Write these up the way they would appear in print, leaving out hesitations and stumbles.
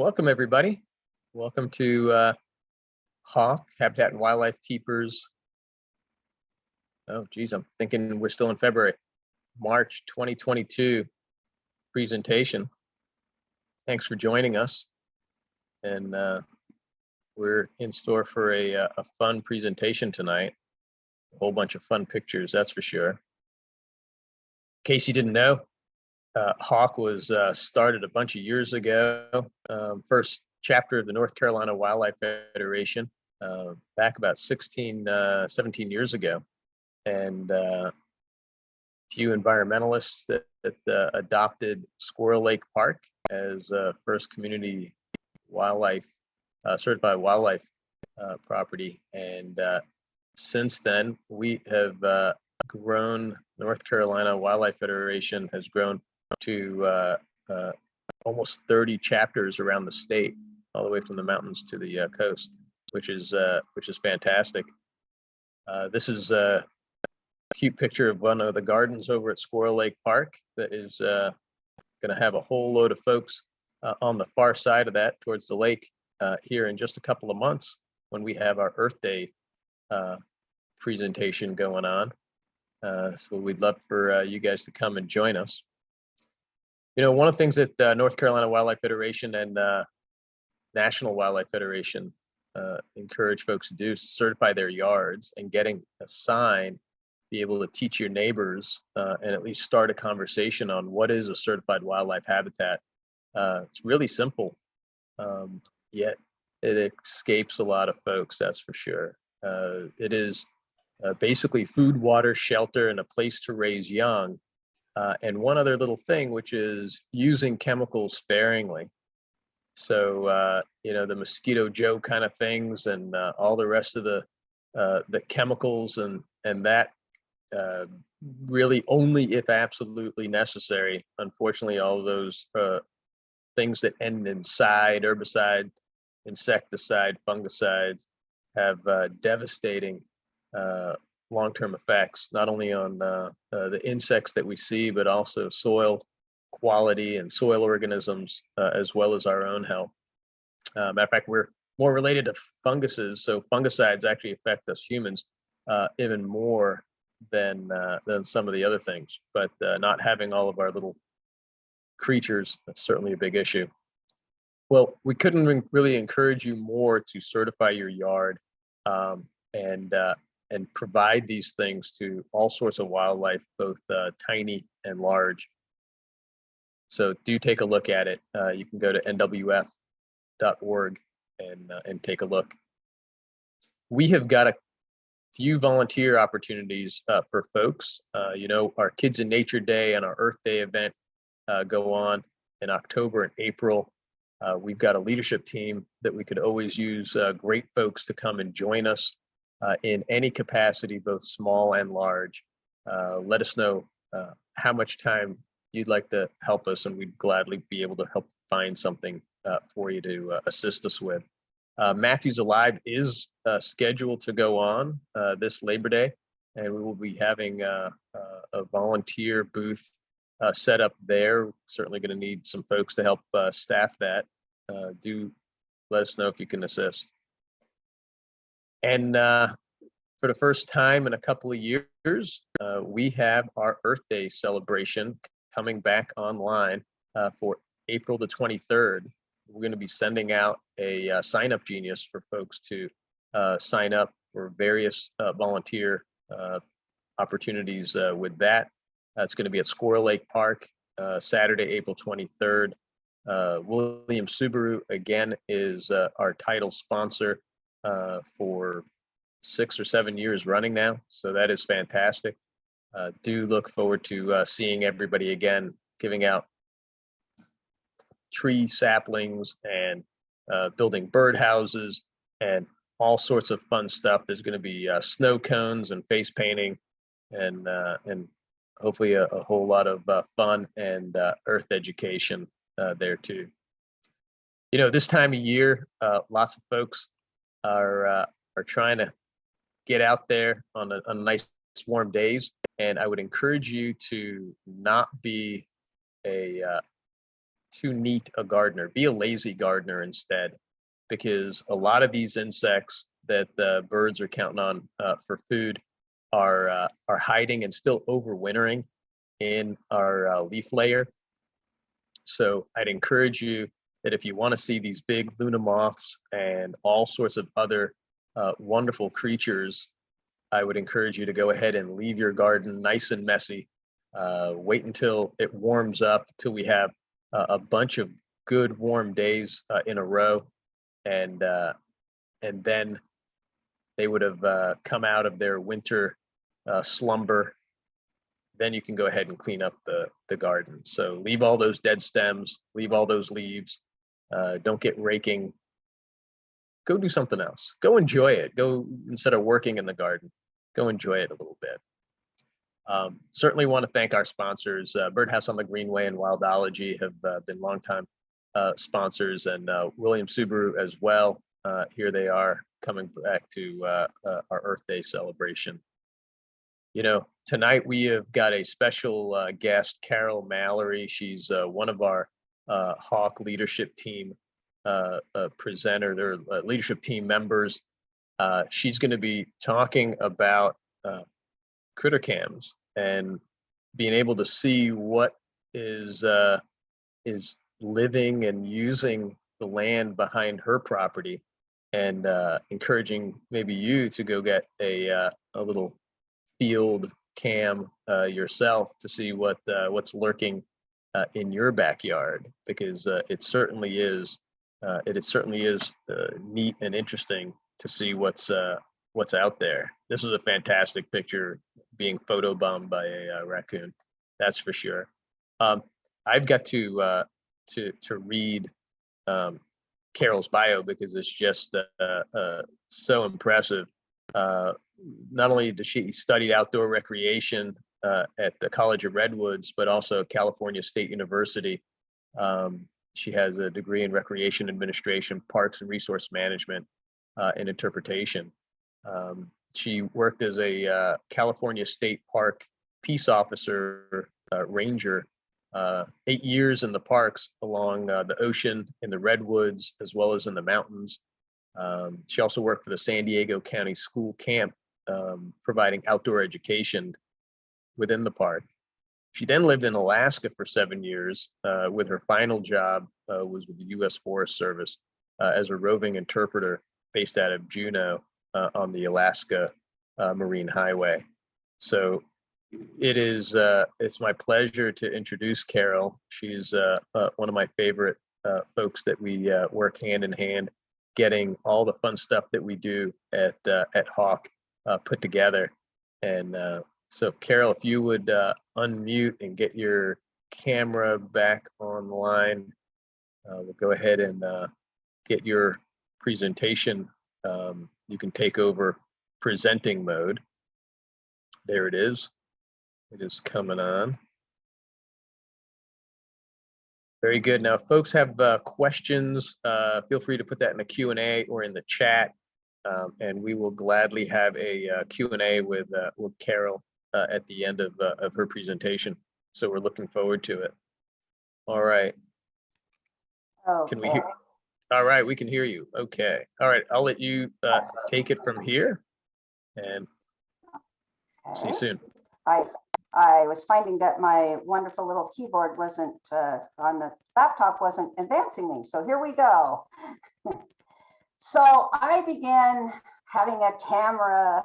Welcome, everybody. Welcome to Hawk, Habitat and Wildlife Keepers. Oh, geez, I'm thinking we're still in February, March 2022 presentation. Thanks for joining us. And we're in store for a fun presentation tonight. A whole bunch of fun pictures, that's for sure. In case you didn't know, Hawk was started a bunch of years ago. First chapter of the North Carolina Wildlife Federation back about 17 years ago. And a few environmentalists that adopted Squirrel Lake Park as first community wildlife, certified wildlife property. And since then, we have grown. North Carolina Wildlife Federation has grown to almost 30 chapters around the state, all the way from the mountains to the coast, which is fantastic. This is a cute picture of one of the gardens over at Squirrel Lake Park that is going to have a whole load of folks on the far side of that towards the lake here in just a couple of months when we have our Earth Day presentation going on. So we'd love for you guys to come and join us. You know, one of the things that North Carolina Wildlife Federation and National Wildlife Federation encourage folks to do is certify their yards, and getting a sign, be able to teach your neighbors and at least start a conversation on what is a certified wildlife habitat. It's really simple, yet it escapes a lot of folks, that's for sure. It is basically food, water, shelter, and a place to raise young. And one other little thing, which is using chemicals sparingly. So, you know, the Mosquito Joe kind of things and all the rest of the chemicals and that really only if absolutely necessary. Unfortunately, all of those things that end in side, herbicide, insecticide, fungicides have devastating long-term effects, not only on the insects that we see, but also soil quality and soil organisms, as well as our own health. Matter of fact, we're more related to funguses, so fungicides actually affect us humans even more than some of the other things. But not having all of our little creatures, that's certainly a big issue. Well, we couldn't really encourage you more to certify your yard and provide these things to all sorts of wildlife, both tiny and large. So do take a look at it. You can go to nwf.org and take a look. We have got a few volunteer opportunities for folks. You know, our Kids in Nature Day and our Earth Day event go on in October and April. We've got a leadership team that we could always use great folks to come and join us in any capacity, both small and large. Let us know how much time you'd like to help us, and we'd gladly be able to help find something for you to assist us with. Matthews Alive is scheduled to go on this Labor Day, and we will be having a volunteer booth set up there. Certainly going to need some folks to help staff that. Do let us know if you can assist. And for the first time in a couple of years, we have our Earth Day celebration coming back online for April the 23rd. We're going to be sending out a sign-up genius for folks to sign up for various volunteer opportunities with that. It's going to be at Squirrel Lake Park, Saturday, April 23rd. William Subaru, again, is our title sponsor for 6 or 7 years running now. So that is fantastic. Do look forward to seeing everybody again, giving out tree saplings and building birdhouses and all sorts of fun stuff. There's going to be snow cones and face painting and hopefully a whole lot of fun and earth education there too. You know, this time of year, lots of folks are trying to get out there on a nice warm days, and I would encourage you to not be a too neat a gardener. Be a lazy gardener instead, because a lot of these insects that the birds are counting on for food are hiding and still overwintering in our leaf layer. So I'd encourage you that if you want to see these big Luna moths and all sorts of other wonderful creatures, I would encourage you to go ahead and leave your garden nice and messy. Wait until it warms up, till we have a bunch of good warm days in a row, and then they would have come out of their winter slumber. Then you can go ahead and clean up the garden. So leave all those dead stems, leave all those leaves. Don't get raking. Go do something else. Go enjoy it. Go, instead of working in the garden, go enjoy it a little bit. Certainly want to thank our sponsors. Birdhouse on the Greenway and Wildology have been longtime sponsors, and William Subaru as well. Here they are coming back to our Earth Day celebration. You know, tonight we have got a special guest, Caryl Mallory. She's one of our Hawk leadership team presenter, or leadership team members. She's going to be talking about critter cams and being able to see what is living and using the land behind her property, and encouraging maybe you to go get a little field cam yourself to see what's lurking in your backyard, because it certainly is neat and interesting to see what's out there. This is a fantastic picture being photobombed by a raccoon, that's for sure. I've got to read Carol's bio because it's just so impressive. Not only does she study outdoor recreation at the College of Redwoods, but also California State University. She has a degree in recreation administration, parks and resource management, and interpretation. She worked as a California State Park peace officer, ranger, 8 years in the parks along the ocean, in the redwoods, as well as in the mountains. She also worked for the San Diego County School Camp, providing outdoor education within the park. She then lived in Alaska for 7 years, with her final job was with the U.S. Forest Service as a roving interpreter based out of Juneau on the Alaska Marine Highway. So it's my pleasure to introduce Caryl. She's one of my favorite folks that we work hand in hand, getting all the fun stuff that we do at Hawk put together. And so Caryl, if you would unmute and get your camera back online, we'll go ahead and get your presentation. You can take over presenting mode. There it is. It is coming on. Very good. Now, if folks have questions, feel free to put that in the Q&A or in the chat, and we will gladly have a Q&A with Caryl at the end of her presentation. So we're looking forward to it. All right. Okay. Can we hear? All right, we can hear you. Okay. All right, I'll let you take it from here, and see you soon. I was finding that my wonderful little keyboard wasn't on the laptop, wasn't advancing me. So here we go. So I began having a camera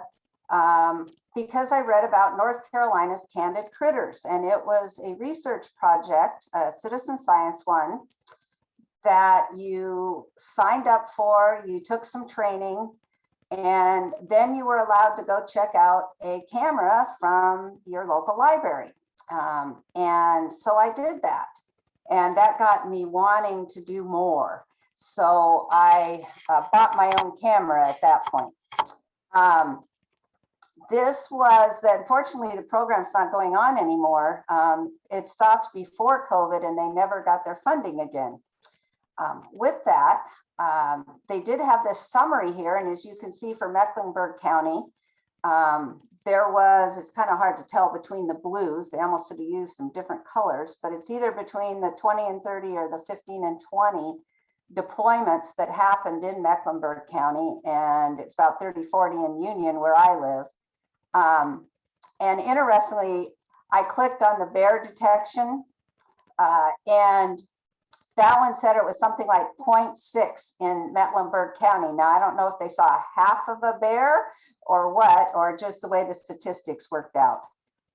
because I read about North Carolina's candid critters, and it was a research project, a citizen science one, that you signed up for. You took some training, and then you were allowed to go check out a camera from your local library. And so I did that, and that got me wanting to do more. So I bought my own camera at that point. This was that, unfortunately, the program's not going on anymore. It stopped before COVID, and they never got their funding again. With that, they did have this summary here, and as you can see for Mecklenburg County, it's kind of hard to tell between the blues. They almost should have used some different colors, but it's either between the 20 and 30 or the 15 and 20 deployments that happened in Mecklenburg County. And it's about 30, 40 in Union where I live. And interestingly, I clicked on the bear detection and that one said it was something like 0.6 in Mecklenburg County. Now, I don't know if they saw half of a bear or what, or just the way the statistics worked out.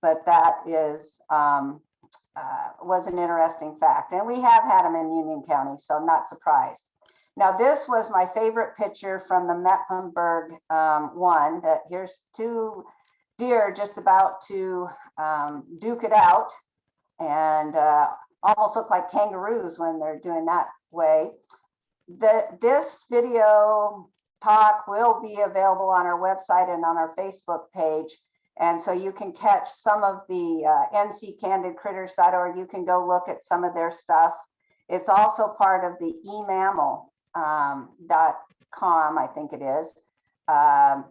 But that is was an interesting fact. And we have had them in Union County, so I'm not surprised. Now, this was my favorite picture from the Mecklenburg one. That here's two deer just about to duke it out, and almost look like kangaroos when they're doing that way. This video talk will be available on our website and on our Facebook page. And so you can catch some of the nccandidcritters.org. You can go look at some of their stuff. It's also part of the emammal.com, I think it is. I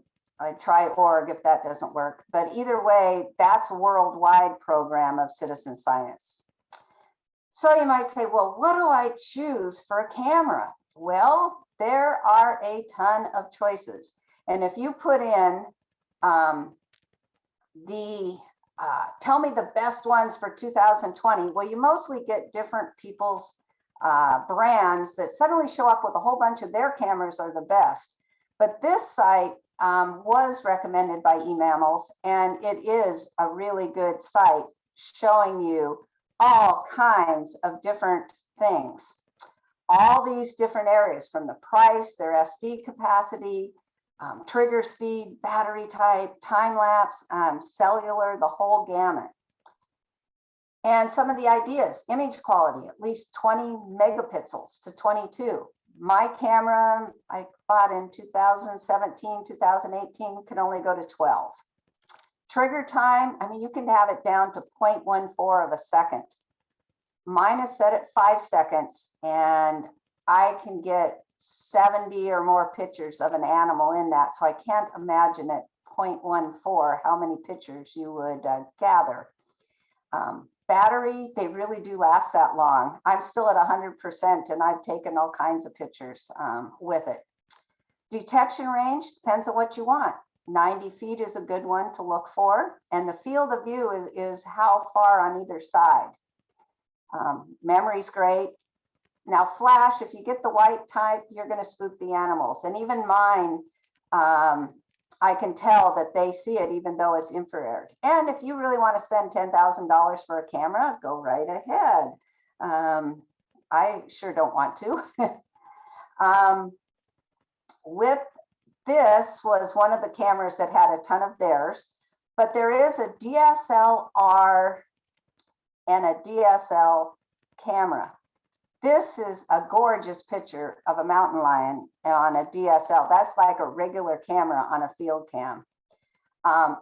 try org if that doesn't work. But either way, that's a worldwide program of citizen science. So you might say, well, what do I choose for a camera? Well, there are a ton of choices. And if you put in tell me the best ones for 2020, well, you mostly get different people's brands that suddenly show up with a whole bunch of their cameras are the best. But this site was recommended by eMammals, and it is a really good site showing you all kinds of different things. All these different areas, from the price, their SD capacity, trigger speed, battery type, time lapse, cellular, the whole gamut. And some of the ideas: image quality, at least 20 megapixels to 22. My camera I bought in 2017, 2018 can only go to 12. Trigger time, I mean, you can have it down to 0.14 of a second. Mine is set at 5 seconds, and I can get 70 or more pictures of an animal in that. So I can't imagine at 0.14 how many pictures you would gather. Battery, they really do last that long. I'm still at 100% and I've taken all kinds of pictures with it. Detection range depends on what you want. 90 feet is a good one to look for. And the field of view is how far on either side. Memory's great. Now flash, if you get the white type, you're going to spook the animals. And even mine, I can tell that they see it even though it's infrared. And if you really want to spend $10,000 for a camera, go right ahead. I sure don't want to. With this was one of the cameras that had a ton of theirs, but there is a DSLR and a DSL camera. This is a gorgeous picture of a mountain lion on a DSL. That's like a regular camera on a field cam.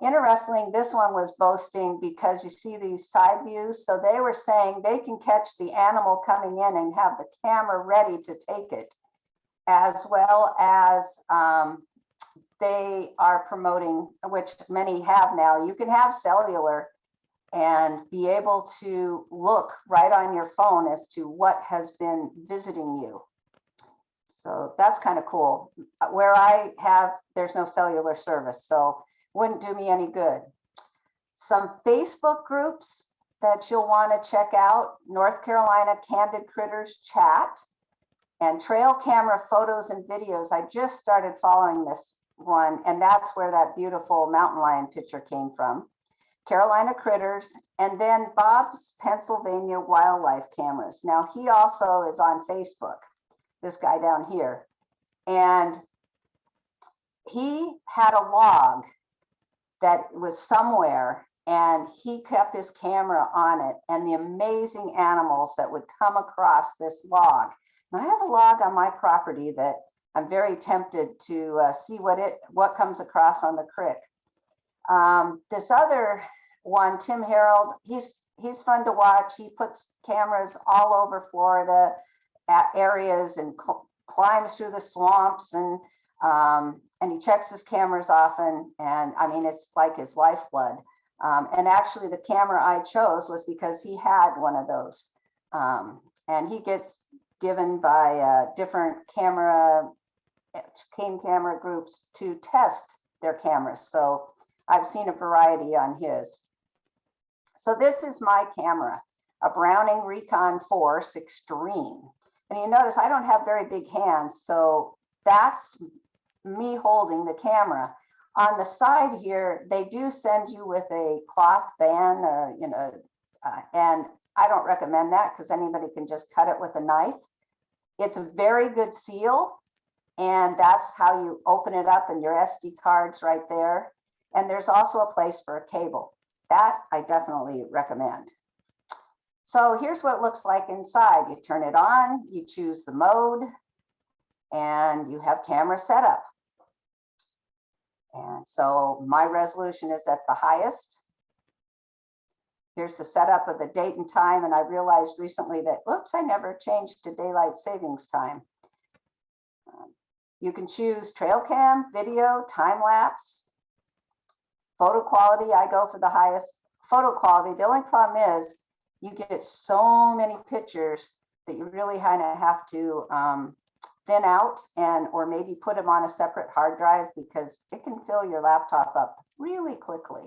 Interestingly, this one was boasting because you see these side views. So they were saying they can catch the animal coming in and have the camera ready to take it, as well as they are promoting, which many have now. You can have cellular and be able to look right on your phone as to what has been visiting you. So that's kind of cool. Where I have, there's no cellular service, so wouldn't do me any good. Some Facebook groups that you'll want to check out: North Carolina Candid Critters Chat and Trail Camera Photos and Videos. I just started following this one, and that's where that beautiful mountain lion picture came from. Carolina Critters, and then Bob's Pennsylvania Wildlife Cameras. Now, he also is on Facebook, this guy down here. And he had a log that was somewhere, and he kept his camera on it, and the amazing animals that would come across this log. Now, I have a log on my property that I'm very tempted to see what comes across on the creek. This other one, Tim Harold, he's fun to watch. He puts cameras all over Florida at areas and climbs through the swamps and And he checks his cameras often. And I mean, it's like his lifeblood. And actually the camera I chose was because he had one of those. And he gets given by different camera groups to test their cameras. So I've seen a variety on his. So this is my camera, a Browning Recon Force Extreme. And you notice I don't have very big hands, so that's me holding the camera. On the side here, they do send you with a cloth band, or and I don't recommend that because anybody can just cut it with a knife. It's a very good seal, and that's how you open it up, and your SD card's right there. And there's also a place for a cable. That I definitely recommend. So here's what it looks like inside. You turn it on, you choose the mode, and you have camera setup. And so my resolution is at the highest. Here's the setup of the date and time. And I realized recently that, oops, I never changed to daylight savings time. You can choose trail cam, video, time lapse, photo quality. I go for the highest photo quality. The only problem is you get so many pictures that you really kind of have to thin out or maybe put them on a separate hard drive because it can fill your laptop up really quickly.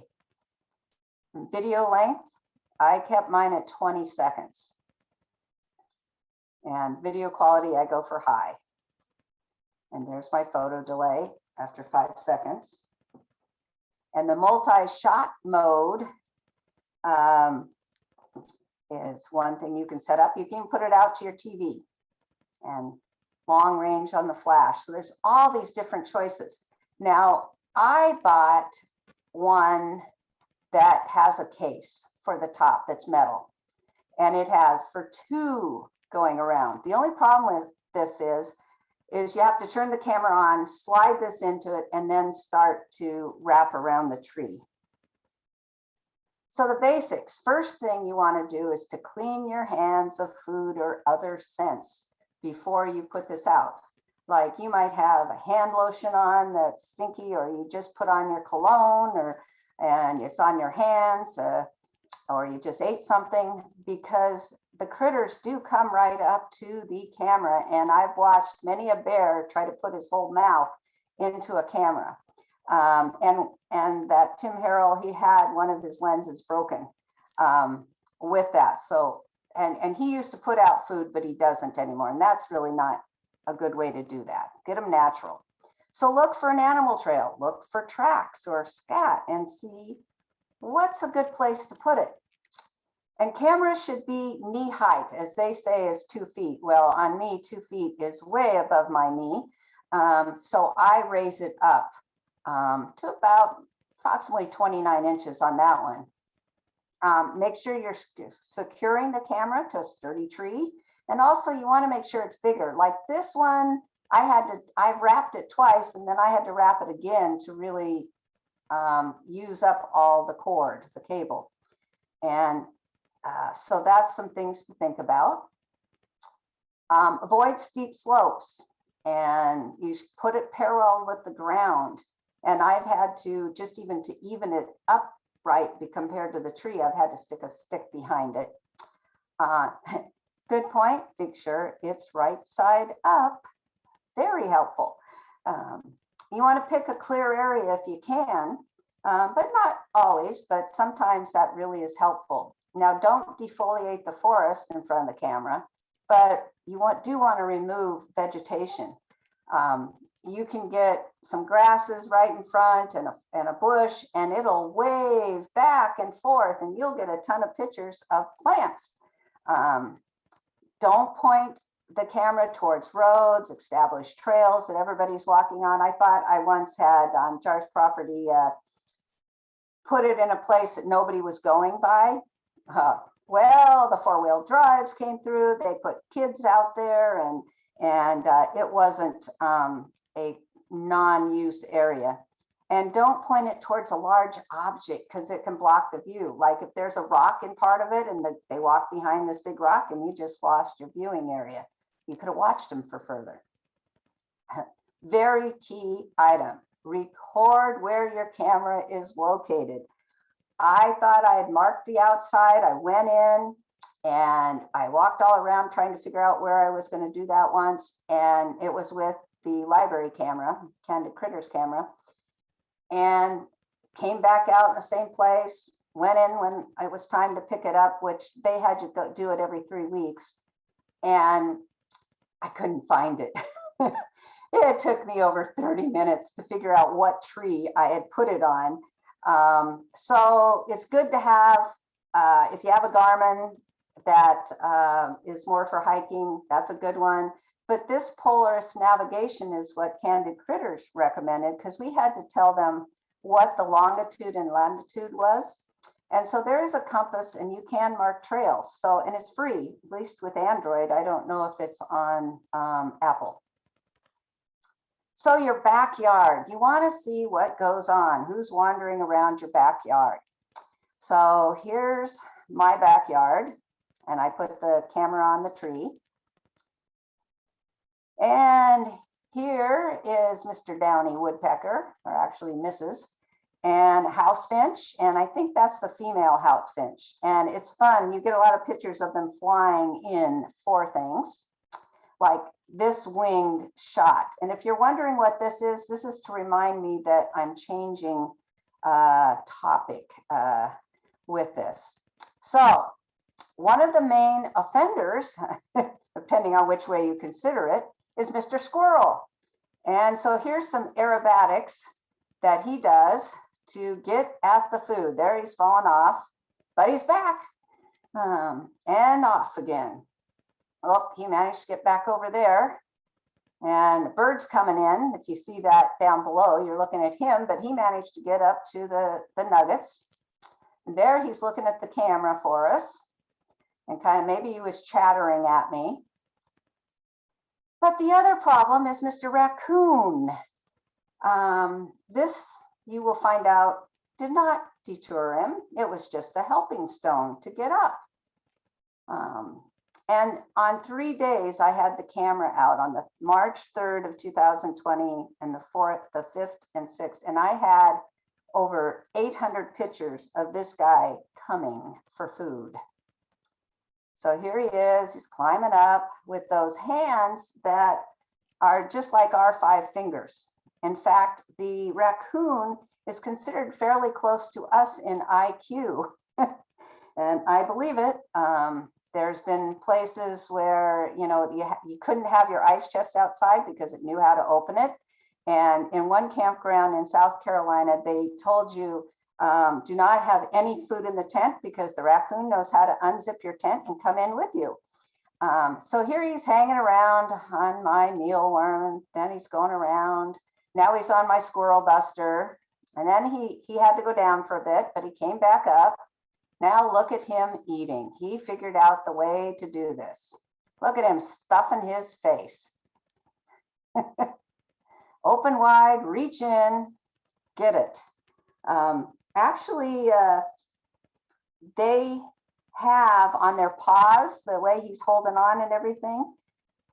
Video length, I kept mine at 20 seconds. And video quality, I go for high. And there's my photo delay after 5 seconds. And the multi-shot mode is one thing you can set up. You can put it out to your TV and long range on the flash. So there's all these different choices. Now, I bought one that has a case for the top that's metal, and it has for 2 going around. The only problem with this is you have to turn the camera on, slide this into it, and then start to wrap around the tree. So the basics, first thing you want to do is to clean your hands of food or other scents before you put this out. Like you might have a hand lotion on that's stinky, or you just put on your cologne, and it's on your hands, or you just ate something, because the critters do come right up to the camera. And I've watched many a bear try to put his whole mouth into a camera. And that Tim Harrell, he had one of his lenses broken with that. So, and he used to put out food, but he doesn't anymore. And that's really not a good way to do that. Get them natural. So look for an animal trail, look for tracks or scat, and see what's a good place to put it. And cameras should be knee height, as they say is 2 feet. Well, on me, 2 feet is way above my knee. So I raise it up to about approximately 29 inches on that one. Make sure you're securing the camera to a sturdy tree. And also you want to make sure it's bigger. Like this one, I wrapped it twice, and then I had to wrap it again to really use up all the cord, the cable. And so that's some things to think about. Avoid steep slopes, and you put it parallel with the ground. And I've had to, just even to even it up right compared to the tree, I've had to stick a stick behind it. Good point. Make sure it's right side up. Very helpful. You want to pick a clear area if you can, but not always, but sometimes that really is helpful. Now, don't defoliate the forest in front of the camera, but you do want to remove vegetation. You can get some grasses right in front and a bush, and it'll wave back and forth, and you'll get a ton of pictures of plants. Don't point the camera towards roads, established trails that everybody's walking on. I thought I once had on Jar's property, put it in a place that nobody was going by. Well, the 4-wheel drives came through, they put kids out there, and it wasn't a non-use area. And don't point it towards a large object because it can block the view. Like if there's a rock in part of it and they walk behind this big rock and you just lost your viewing area. You could have watched them for further. Very key item. Record where your camera is located. I thought I had marked the outside. I went in and I walked all around trying to figure out where I was going to do that once. And it was with the library camera, Candid Critters camera, and came back out in the same place, went in when it was time to pick it up, which they had to go do it every 3 weeks. And I couldn't find it. It took me over 30 minutes to figure out what tree I had put it on. So it's good to have, if you have a Garmin that is more for hiking, that's a good one. But this Polaris navigation is what Candid Critters recommended, because we had to tell them what the longitude and latitude was. And so there is a compass and you can mark trails. So, and it's free, at least with Android. I don't know if it's on Apple. So your backyard, you want to see what goes on, who's wandering around your backyard. So here's my backyard, and I put the camera on the tree. And here is Mr. Downy woodpecker, or actually Mrs., and house finch, and I think that's the female house finch. And it's fun, you get a lot of pictures of them flying in for things, like this winged shot. And if you're wondering what this is to remind me that I'm changing topic with this. So one of the main offenders, depending on which way you consider it, is Mr. Squirrel. And so here's some aerobatics that he does to get at the food. There he's fallen off, but he's back and off again. Oh, he managed to get back over there. And the bird's coming in. If you see that down below, you're looking at him, but he managed to get up to the nuggets. And there he's looking at the camera for us. And kind of maybe he was chattering at me. But the other problem is Mr. Raccoon. This, you will find out, did not deter him. It was just a helping stone to get up. And on 3 days, I had the camera out on the March 3rd of 2020 and the 4th, the 5th and 6th. And I had over 800 pictures of this guy coming for food. So here he is, he's climbing up with those hands that are just like our 5 fingers. In fact, the raccoon is considered fairly close to us in IQ. And I believe it. There's been places where, you know, you couldn't have your ice chest outside because it knew how to open it. And in one campground in South Carolina, they told you, do not have any food in the tent because the raccoon knows how to unzip your tent and come in with you. So here he's hanging around on my mealworm. Then he's going around. Now he's on my squirrel buster. And then he had to go down for a bit, but he came back up. Now look at him eating. He figured out the way to do this. Look at him stuffing his face. Open wide, reach in, get it. Actually, they have on their paws, the way he's holding on and everything,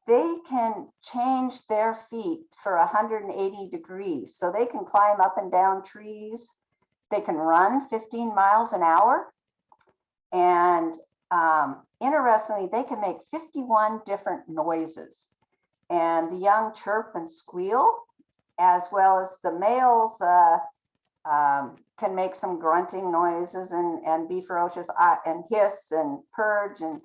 they can change their feet for 180 degrees. So they can climb up and down trees. They can run 15 miles an hour. And interestingly, they can make 51 different noises. And the young chirp and squeal, as well as the males can make some grunting noises and be ferocious and hiss and purge. And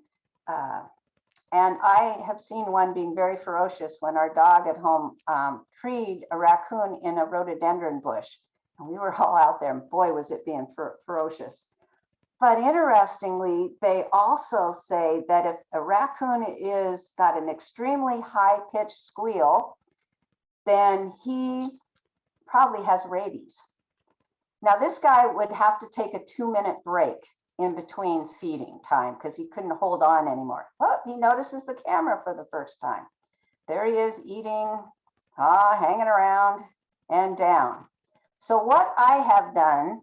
I have seen one being very ferocious when our dog at home treed a raccoon in a rhododendron bush. And we were all out there, and boy, was it being ferocious. But interestingly, they also say that if a raccoon is got an extremely high-pitched squeal, then he probably has rabies. Now, this guy would have to take a 2-minute break in between feeding time because he couldn't hold on anymore. Oh, he notices the camera for the first time. There he is eating, hanging around and down. So what I have done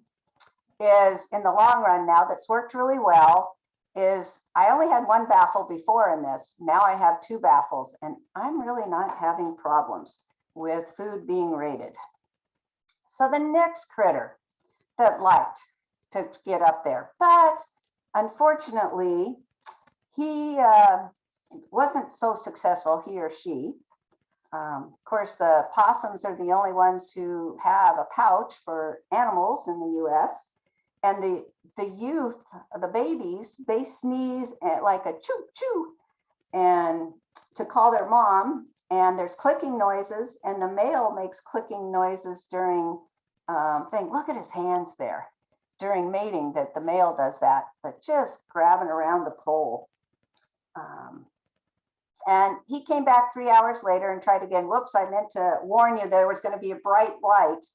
is, in the long run now, that's worked really well, is I only had 1 baffle before in this. Now I have 2 baffles, and I'm really not having problems. with food being raided. So the next critter that liked to get up there, but unfortunately, he wasn't so successful, he or she. Of course, the possums are the only ones who have a pouch for animals in the US. And the youth, the babies, they sneeze at like a choo choo and to call their mom. And there's clicking noises, and the male makes clicking noises during look at his hands there, during mating, that the male does that, but just grabbing around the pole. And he came back 3 hours later and tried again. Whoops, I meant to warn you there was going to be a bright light.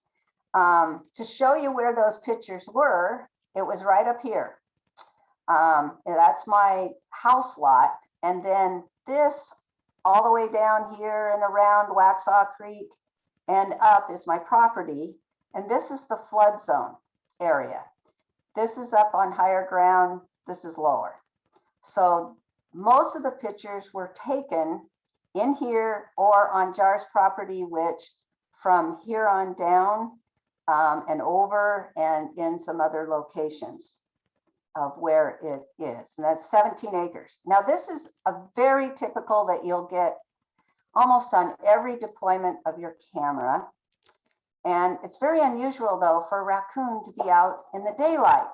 To show you where those pictures were, it was right up here. That's my house lot. And then this all the way down here and around Waxhaw Creek and up is my property. And this is the flood zone area. This is up on higher ground. This is lower. So most of the pictures were taken in here or on Jar's property, which from here on down and over and in some other locations of where it is. And that's 17 acres. Now, this is a very typical that you'll get almost on every deployment of your camera. And it's very unusual, though, for a raccoon to be out in the daylight.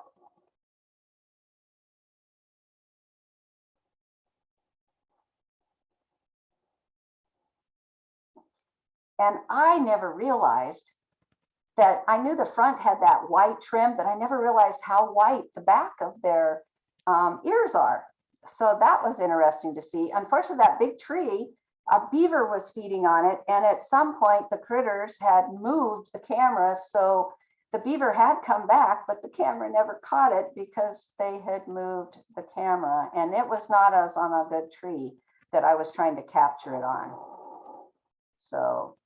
And I never realized that I knew the front had that white trim, but I never realized how white the back of their ears are. So that was interesting to see. Unfortunately, that big tree, a beaver was feeding on it. And at some point, the critters had moved the camera. So the beaver had come back, but the camera never caught it because they had moved the camera. And it was not as on a good tree that I was trying to capture it on. So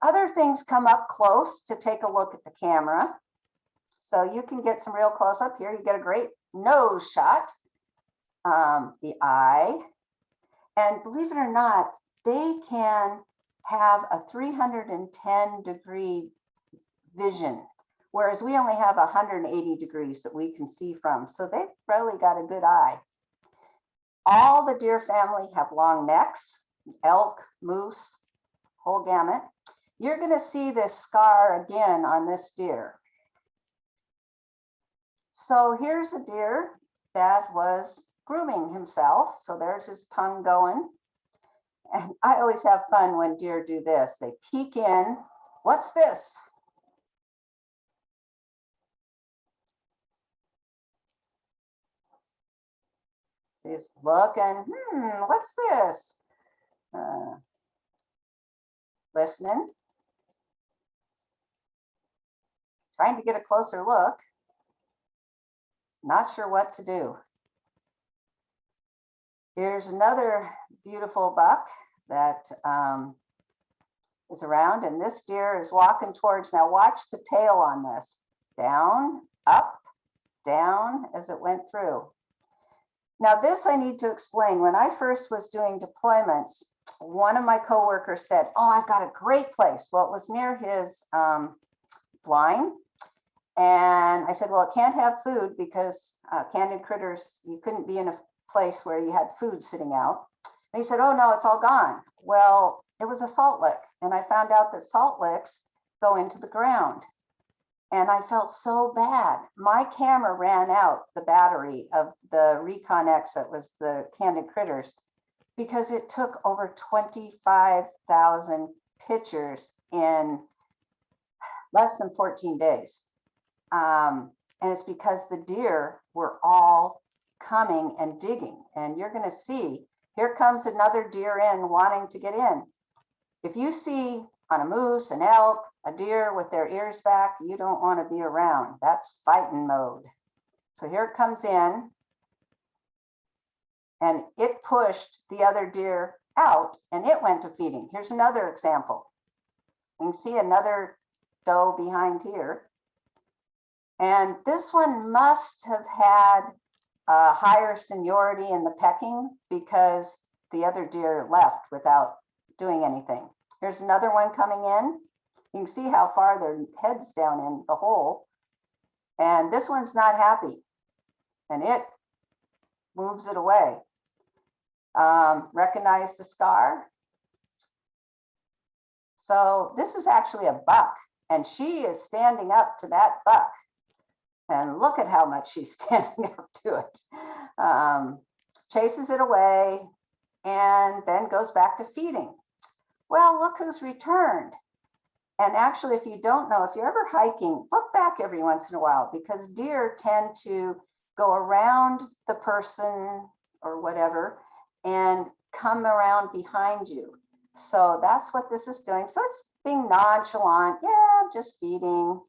other things come up close to take a look at the camera. So you can get some real close up here. You get a great nose shot, the eye. And believe it or not, they can have a 310-degree vision, whereas we only have 180 degrees that we can see from. So they've really got a good eye. All the deer family have long necks, elk, moose, whole gamut. You're going to see this scar again on this deer. So here's a deer that was grooming himself. So there's his tongue going. And I always have fun when deer do this. They peek in. What's this? So he's looking, what's this? Listening. Trying to get a closer look. Not sure what to do. Here's another beautiful buck that is around, and this deer is walking towards. Now watch the tail on this. Down, up, down as it went through. Now this I need to explain. When I first was doing deployments, one of my coworkers said, "Oh, I've got a great place." Well, it was near his blind. And I said, well, it can't have food because candid critters, you couldn't be in a place where you had food sitting out. And he said, oh no, it's all gone. Well, it was a salt lick. And I found out that salt licks go into the ground. And I felt so bad. My camera ran out, the battery of the Recon X, that was the candid critters, because it took over 25,000 pictures in less than 14 days. And it's because the deer were all coming and digging. And you're going to see, here comes another deer in wanting to get in. If you see on a moose, an elk, a deer with their ears back, you don't want to be around. That's fighting mode. So here it comes in. And it pushed the other deer out and it went to feeding. Here's another example. You can see another doe behind here. And this one must have had a higher seniority in the pecking because the other deer left without doing anything. Here's another one coming in. You can see how far their head's down in the hole. And this one's not happy. And it moves it away. Recognize the scar. So this is actually a buck, and she is standing up to that buck. And look at how much she's standing up to it. Chases it away and then goes back to feeding. Well, look who's returned. And actually, if you don't know, if you're ever hiking, look back every once in a while, because deer tend to go around the person or whatever and come around behind you. So that's what this is doing. So it's being nonchalant. Yeah, I'm just feeding.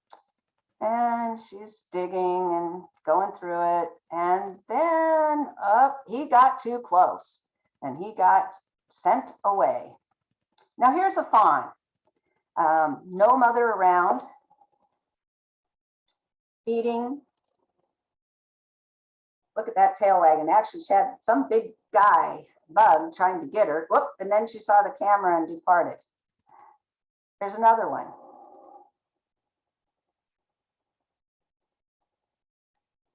And she's digging and going through it. And then he got too close and he got sent away. Now here's a fawn. No mother around, feeding. Look at that tail wagging. Actually, she had some big guy, bug, trying to get her. Whoop, and then she saw the camera and departed. Here's another one.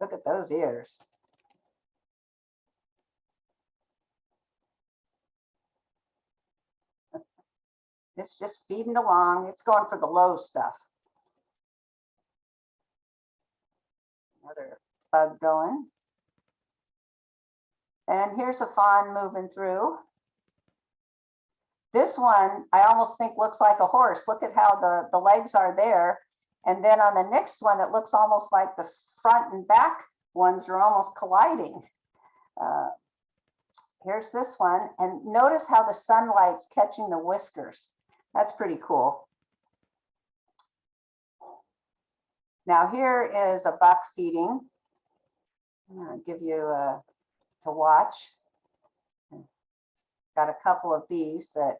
Look at those ears. It's just feeding along. It's going for the low stuff. Another bug going. And here's a fawn moving through. This one, I almost think looks like a horse. Look at how the legs are there. And then on the next one, it looks almost like the front and back ones are almost colliding. Here's this one. And notice how the sunlight's catching the whiskers. That's pretty cool. Now here is a buck feeding. I'm going to give you to watch. Got a couple of these that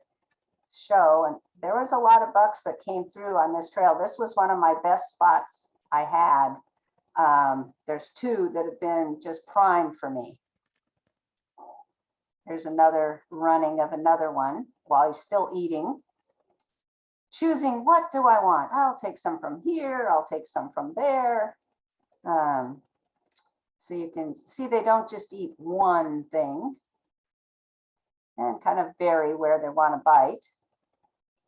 show, and there was a lot of bucks that came through on this trail. This was one of my best spots I had. There's two that have been just prime for me. There's another running of another one while he's still eating. Choosing, what do I want? I'll take some from here. I'll take some from there. So you can see they don't just eat one thing and kind of vary where they want to bite,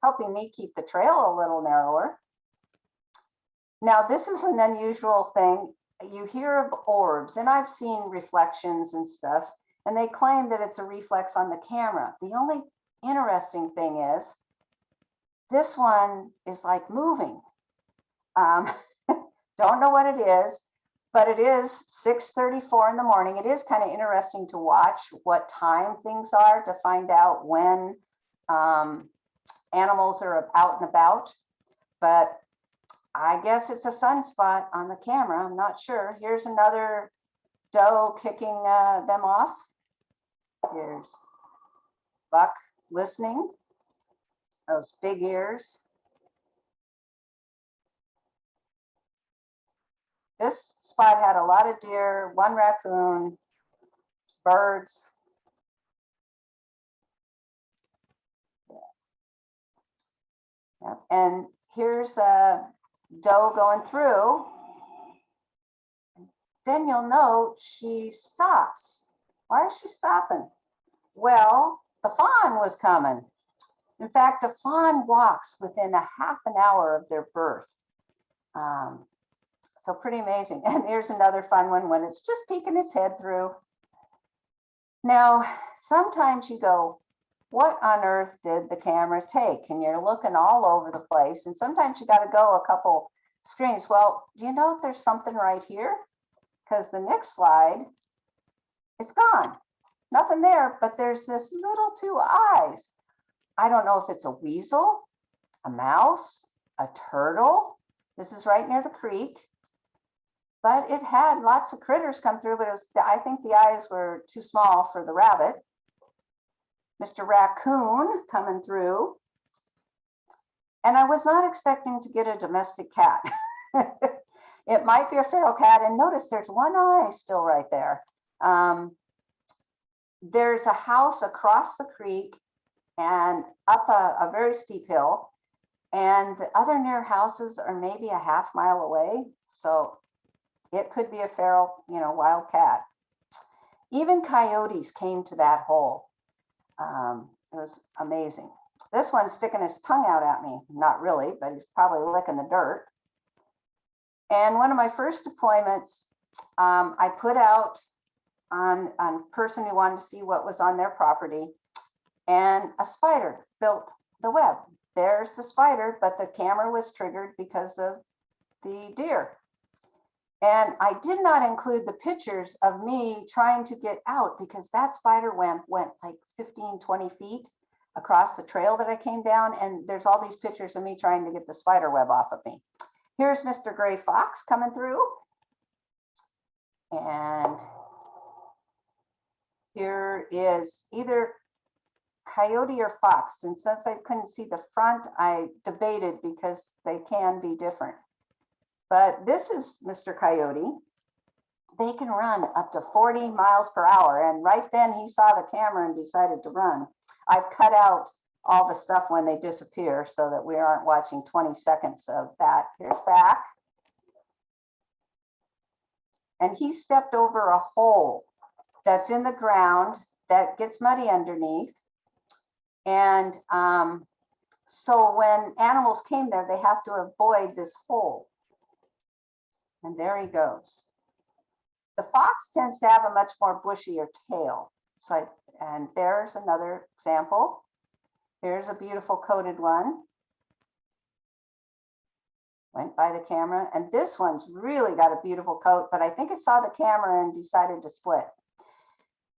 helping me keep the trail a little narrower. Now, this is an unusual thing. You hear of orbs, and I've seen reflections and stuff, and they claim that it's a reflex on the camera. The only interesting thing is, this one is like moving. Don't know what it is, but it is 6:34 in the morning. It is kind of interesting to watch what time things are to find out when animals are out and about. But I guess it's a sunspot on the camera. I'm not sure. Here's another doe kicking them off. Here's buck listening. Those big ears. This spot had a lot of deer, one raccoon, birds. Yeah. And here's a doe going through. Then you'll note she stops. Why is she stopping? Well, the fawn was coming. In fact, a fawn walks within a half an hour of their birth. So pretty amazing. And here's another fun one when it's just peeking its head through. Now, sometimes you go, what on earth did the camera take? And you're looking all over the place. And sometimes you got to go a couple screens. Well, do you know if there's something right here? Because the next slide, it's gone. Nothing there, but there's this little two eyes. I don't know if it's a weasel, a mouse, a turtle. This is right near the creek. But it had lots of critters come through, but it was, I think the eyes were too small for the rabbit. Mr. Raccoon coming through. And I was not expecting to get a domestic cat. It might be a feral cat. And notice there's one eye still right there. There's a house across the creek, and up a very steep hill. And the other near houses are maybe a half mile away. So it could be a feral, wild cat. Even coyotes came to that hole. It was amazing. This one's sticking his tongue out at me. Not really, but he's probably licking the dirt. And one of my first deployments, I put out on a person who wanted to see what was on their property, and a spider built the web. There's the spider, but the camera was triggered because of the deer. And I did not include the pictures of me trying to get out, because that spider web went like 15, 20 feet across the trail that I came down. And there's all these pictures of me trying to get the spider web off of me. Here's Mr. Gray Fox coming through. And here is either coyote or fox. And since I couldn't see the front, I debated because they can be different. But this is Mr. Coyote. They can run up to 40 miles per hour. And right then he saw the camera and decided to run. I've cut out all the stuff when they disappear so that we aren't watching 20 seconds of that. Here's back. And he stepped over a hole that's in the ground that gets muddy underneath. And so when animals came there, they have to avoid this hole. And there he goes. The fox tends to have a much more bushier tail. So, and there's another example. Here's a beautiful coated one. Went by the camera. And this one's really got a beautiful coat, but I think it saw the camera and decided to split.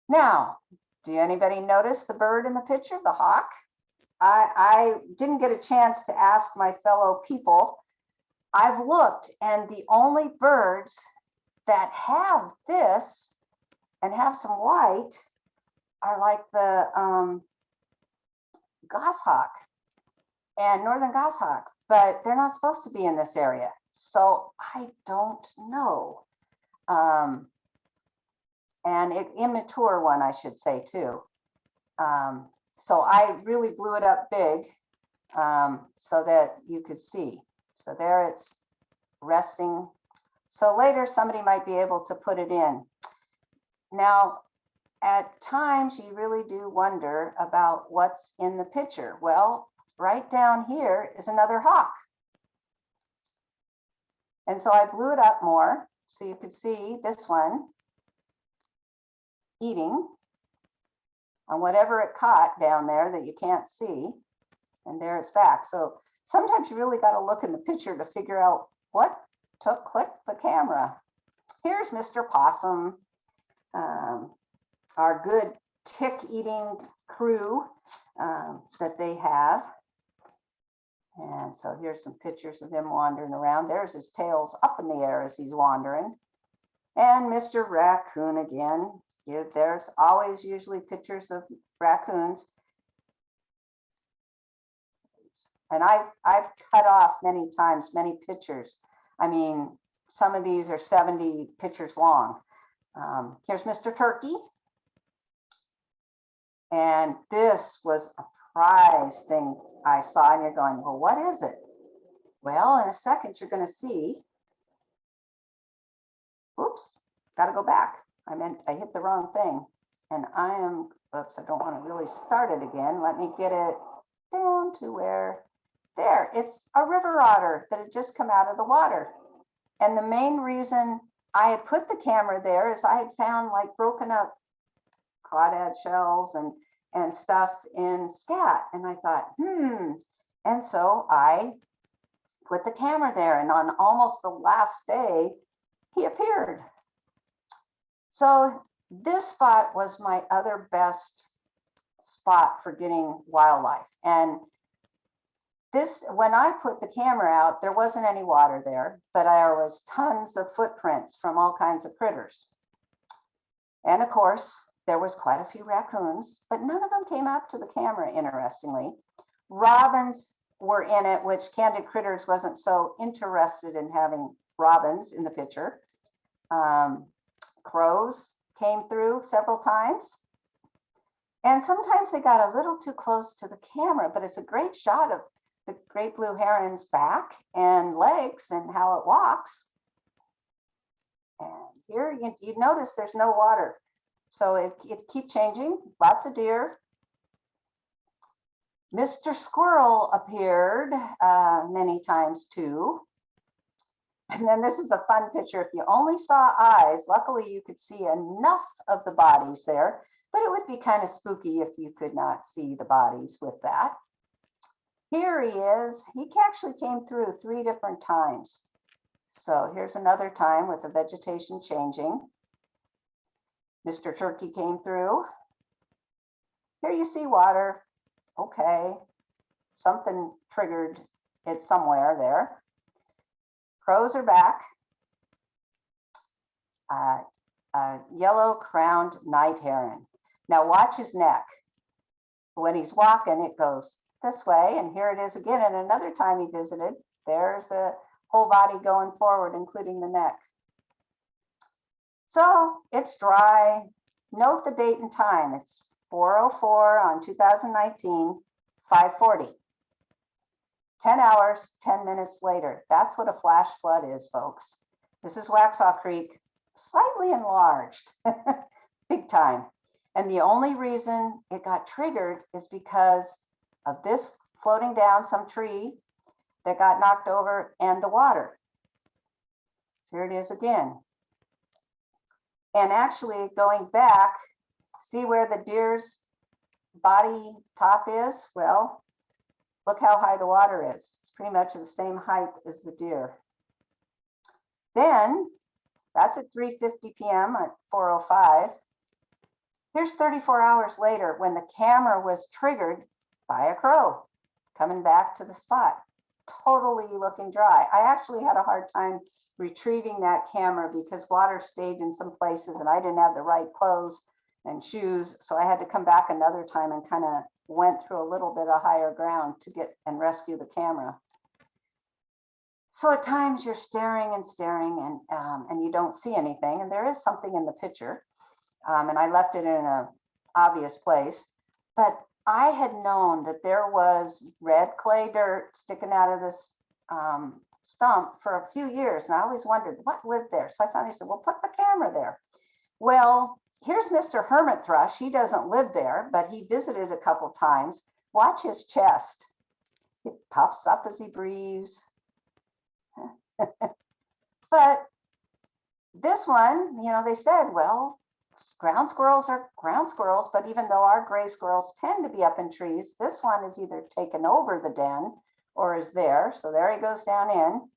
Now, do anybody notice the bird in the picture, the hawk? I didn't get a chance to ask my fellow people. I've looked, and the only birds that have this and have some white are like the goshawk and northern goshawk, but they're not supposed to be in this area. So I don't know. And an immature one, I should say, too. So I really blew it up big so that you could see. So there it's resting. So later somebody might be able to put it in. Now, at times you really do wonder about what's in the picture. Well, right down here is another hawk. And so I blew it up more so you could see this one eating on whatever it caught down there that you can't see. And there it's back. So sometimes you really got to look in the picture to figure out what click the camera. Here's Mr. Possum, our good tick eating crew that they have. And so here's some pictures of him wandering around. There's his tails up in the air as he's wandering. And Mr. Raccoon again. There's always usually pictures of raccoons. And I've cut off many times, many pictures. I mean, some of these are 70 pictures long. Here's Mr. Turkey. And this was a prize thing I saw, and you're going, well, what is it? Well, in a second, you're going to see. Oops, got to go back. I hit the wrong thing. And oops, I don't want to really start it again. Let me get it down to where, there, it's a river otter that had just come out of the water. And the main reason I had put the camera there is I had found like broken up crawdad shells and stuff in scat. And I thought, And so I put the camera there, and on almost the last day, he appeared. So this spot was my other best spot for getting wildlife. And this, when I put the camera out, there wasn't any water there, but there was tons of footprints from all kinds of critters. And of course, there was quite a few raccoons, but none of them came up to the camera, interestingly. Robins were in it, which Candid Critters wasn't so interested in having robins in the picture. Crows came through several times. And sometimes they got a little too close to the camera, but it's a great shot of the great blue heron's back and legs and how it walks. And here you notice there's no water. So it keep changing, lots of deer. Mr. Squirrel appeared many times too. And then this is a fun picture. If you only saw eyes, luckily you could see enough of the bodies there, but it would be kind of spooky if you could not see the bodies with that. Here he is. He actually came through 3 different times. So here's another time with the vegetation changing. Mr. Turkey came through. Here you see water. Okay, something triggered it somewhere there. Crows are back. Yellow-crowned night heron. Now watch his neck. When he's walking, it goes this way, and here it is again. And another time he visited, there's the whole body going forward, including the neck. So it's dry. Note the date and time. It's 4:04 on 2019, 5:40. 10 hours, 10 minutes later. That's what a flash flood is, folks. This is Waxhaw Creek, slightly enlarged, big time. And the only reason it got triggered is because of this floating down some tree that got knocked over and the water. So here it is again. And actually going back, see where the deer's body top is? Well, look how high the water is. It's pretty much the same height as the deer. Then that's at 3:50 p.m. at 4:05. Here's 34 hours later when the camera was triggered by a crow coming back to the spot, totally looking dry. I actually had a hard time retrieving that camera because water stayed in some places and I didn't have the right clothes and shoes. So I had to come back another time and kind of went through a little bit of higher ground to get and rescue the camera. So at times you're staring and staring and you don't see anything. And there is something in the picture. And I left it in an obvious place. But I had known that there was red clay dirt sticking out of this stump for a few years. And I always wondered what lived there. So I finally said, well, put the camera there. Well, here's Mr. Hermit Thrush. He doesn't live there, but he visited a couple times. Watch his chest. It puffs up as he breathes. But this one, you know, they said, well, ground squirrels are ground squirrels, but even though our gray squirrels tend to be up in trees, this one is either taken over the den or is there. So there he goes down in.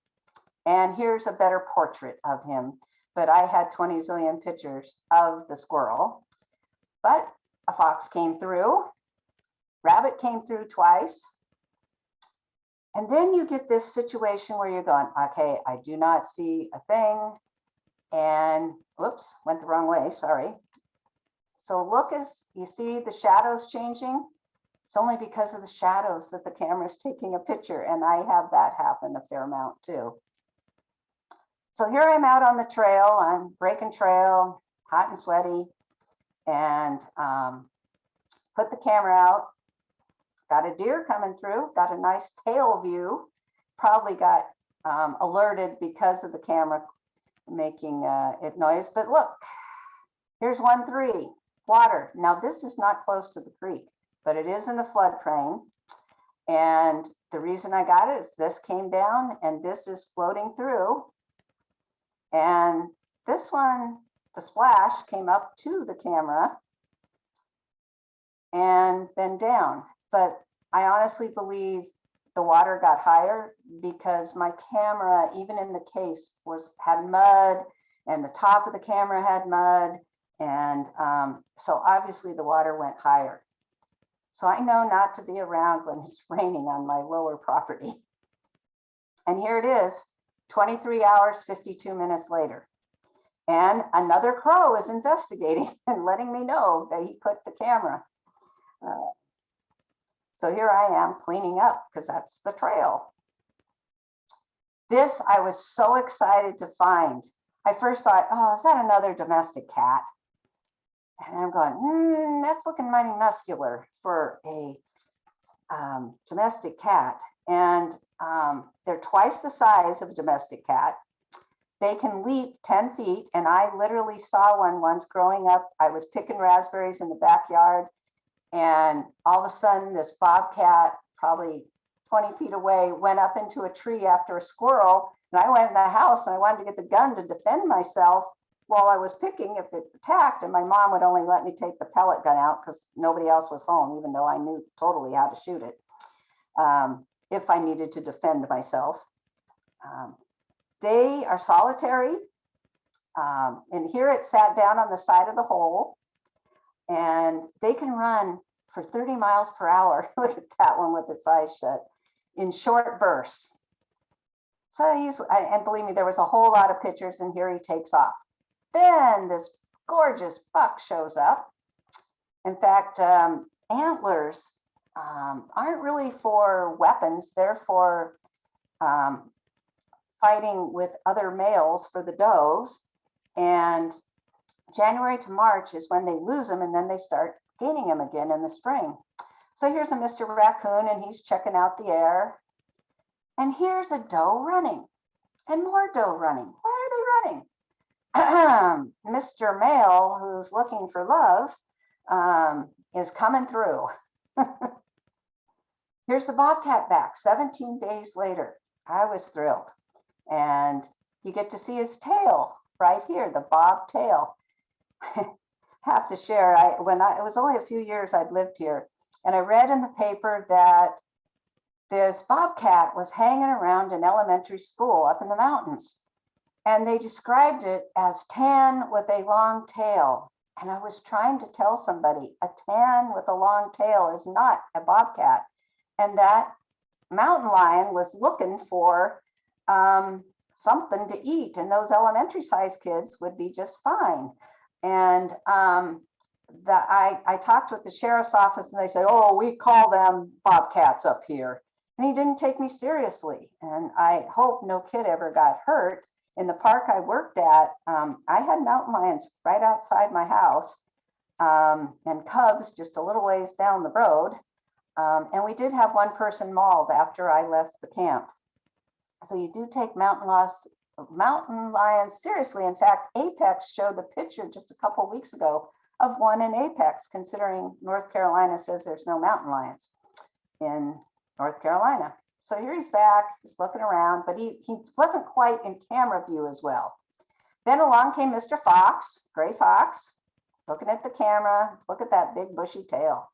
And here's a better portrait of him. But I had 20 zillion pictures of the squirrel. But a fox came through, rabbit came through twice. And then you get this situation where you're going, okay, I do not see a thing. And whoops, went the wrong way, sorry. So look, as you see the shadows changing. It's only because of the shadows that the camera is taking a picture. And I have that happen a fair amount too. So here I'm out on the trail, I'm breaking trail, hot and sweaty, and put the camera out. Got a deer coming through, got a nice tail view, probably got alerted because of the camera making it noise. But look, here's 1-3, water. Now this is not close to the creek, but it is in the floodplain. And the reason I got it is this came down and this is floating through. And this one, the splash came up to the camera and then down. But I honestly believe the water got higher because my camera, even in the case, had mud and the top of the camera had mud. And so obviously the water went higher. So I know not to be around when it's raining on my lower property. And here it is, 23 hours, 52 minutes later. And another crow is investigating and letting me know that he put the camera. So here I am cleaning up because that's the trail. This I was so excited to find. I first thought, oh, is that another domestic cat? And I'm going, that's looking mighty muscular for a domestic cat. And they're twice the size of a domestic cat. They can leap 10 feet. And I literally saw one once growing up. I was picking raspberries in the backyard. And all of a sudden, this bobcat, probably 20 feet away, went up into a tree after a squirrel. And I went in the house and I wanted to get the gun to defend myself while I was picking if it attacked. And my mom would only let me take the pellet gun out because nobody else was home, even though I knew totally how to shoot it if I needed to defend myself. They are solitary. And here it sat down on the side of the hole. And they can run for 30 miles per hour. Look at that one with its eyes shut in short bursts. So and believe me, there was a whole lot of pictures, and here he takes off. Then this gorgeous buck shows up. In fact, antlers aren't really for weapons. They're for fighting with other males for the does. And January to March is when they lose them, and then they start gaining them again in the spring. So here's a Mr. Raccoon, and he's checking out the air. And here's a doe running, and more doe running. Why are they running? Mr. Male, who's looking for love, is coming through. Here's the bobcat back 17 days later. I was thrilled. And you get to see his tail right here, the bob tail. Have to share, it was only a few years I'd lived here, and I read in the paper that this bobcat was hanging around an elementary school up in the mountains, and they described it as tan with a long tail. And I was trying to tell somebody a tan with a long tail is not a bobcat, and that mountain lion was looking for something to eat, and those elementary sized kids would be just fine. And I talked with the sheriff's office, and they say, oh, we call them bobcats up here. And he didn't take me seriously. And I hope no kid ever got hurt. In the park I worked at, I had mountain lions right outside my house, and cubs just a little ways down the road. And we did have one person mauled after I left the camp. So you do take mountain lions seriously. In fact, Apex showed a picture just a couple of weeks ago of one in Apex, considering North Carolina says there's no mountain lions in North Carolina. So here he's back, he's looking around, but he wasn't quite in camera view as well. Then along came Mr. Fox, gray fox, looking at the camera. Look at that big bushy tail.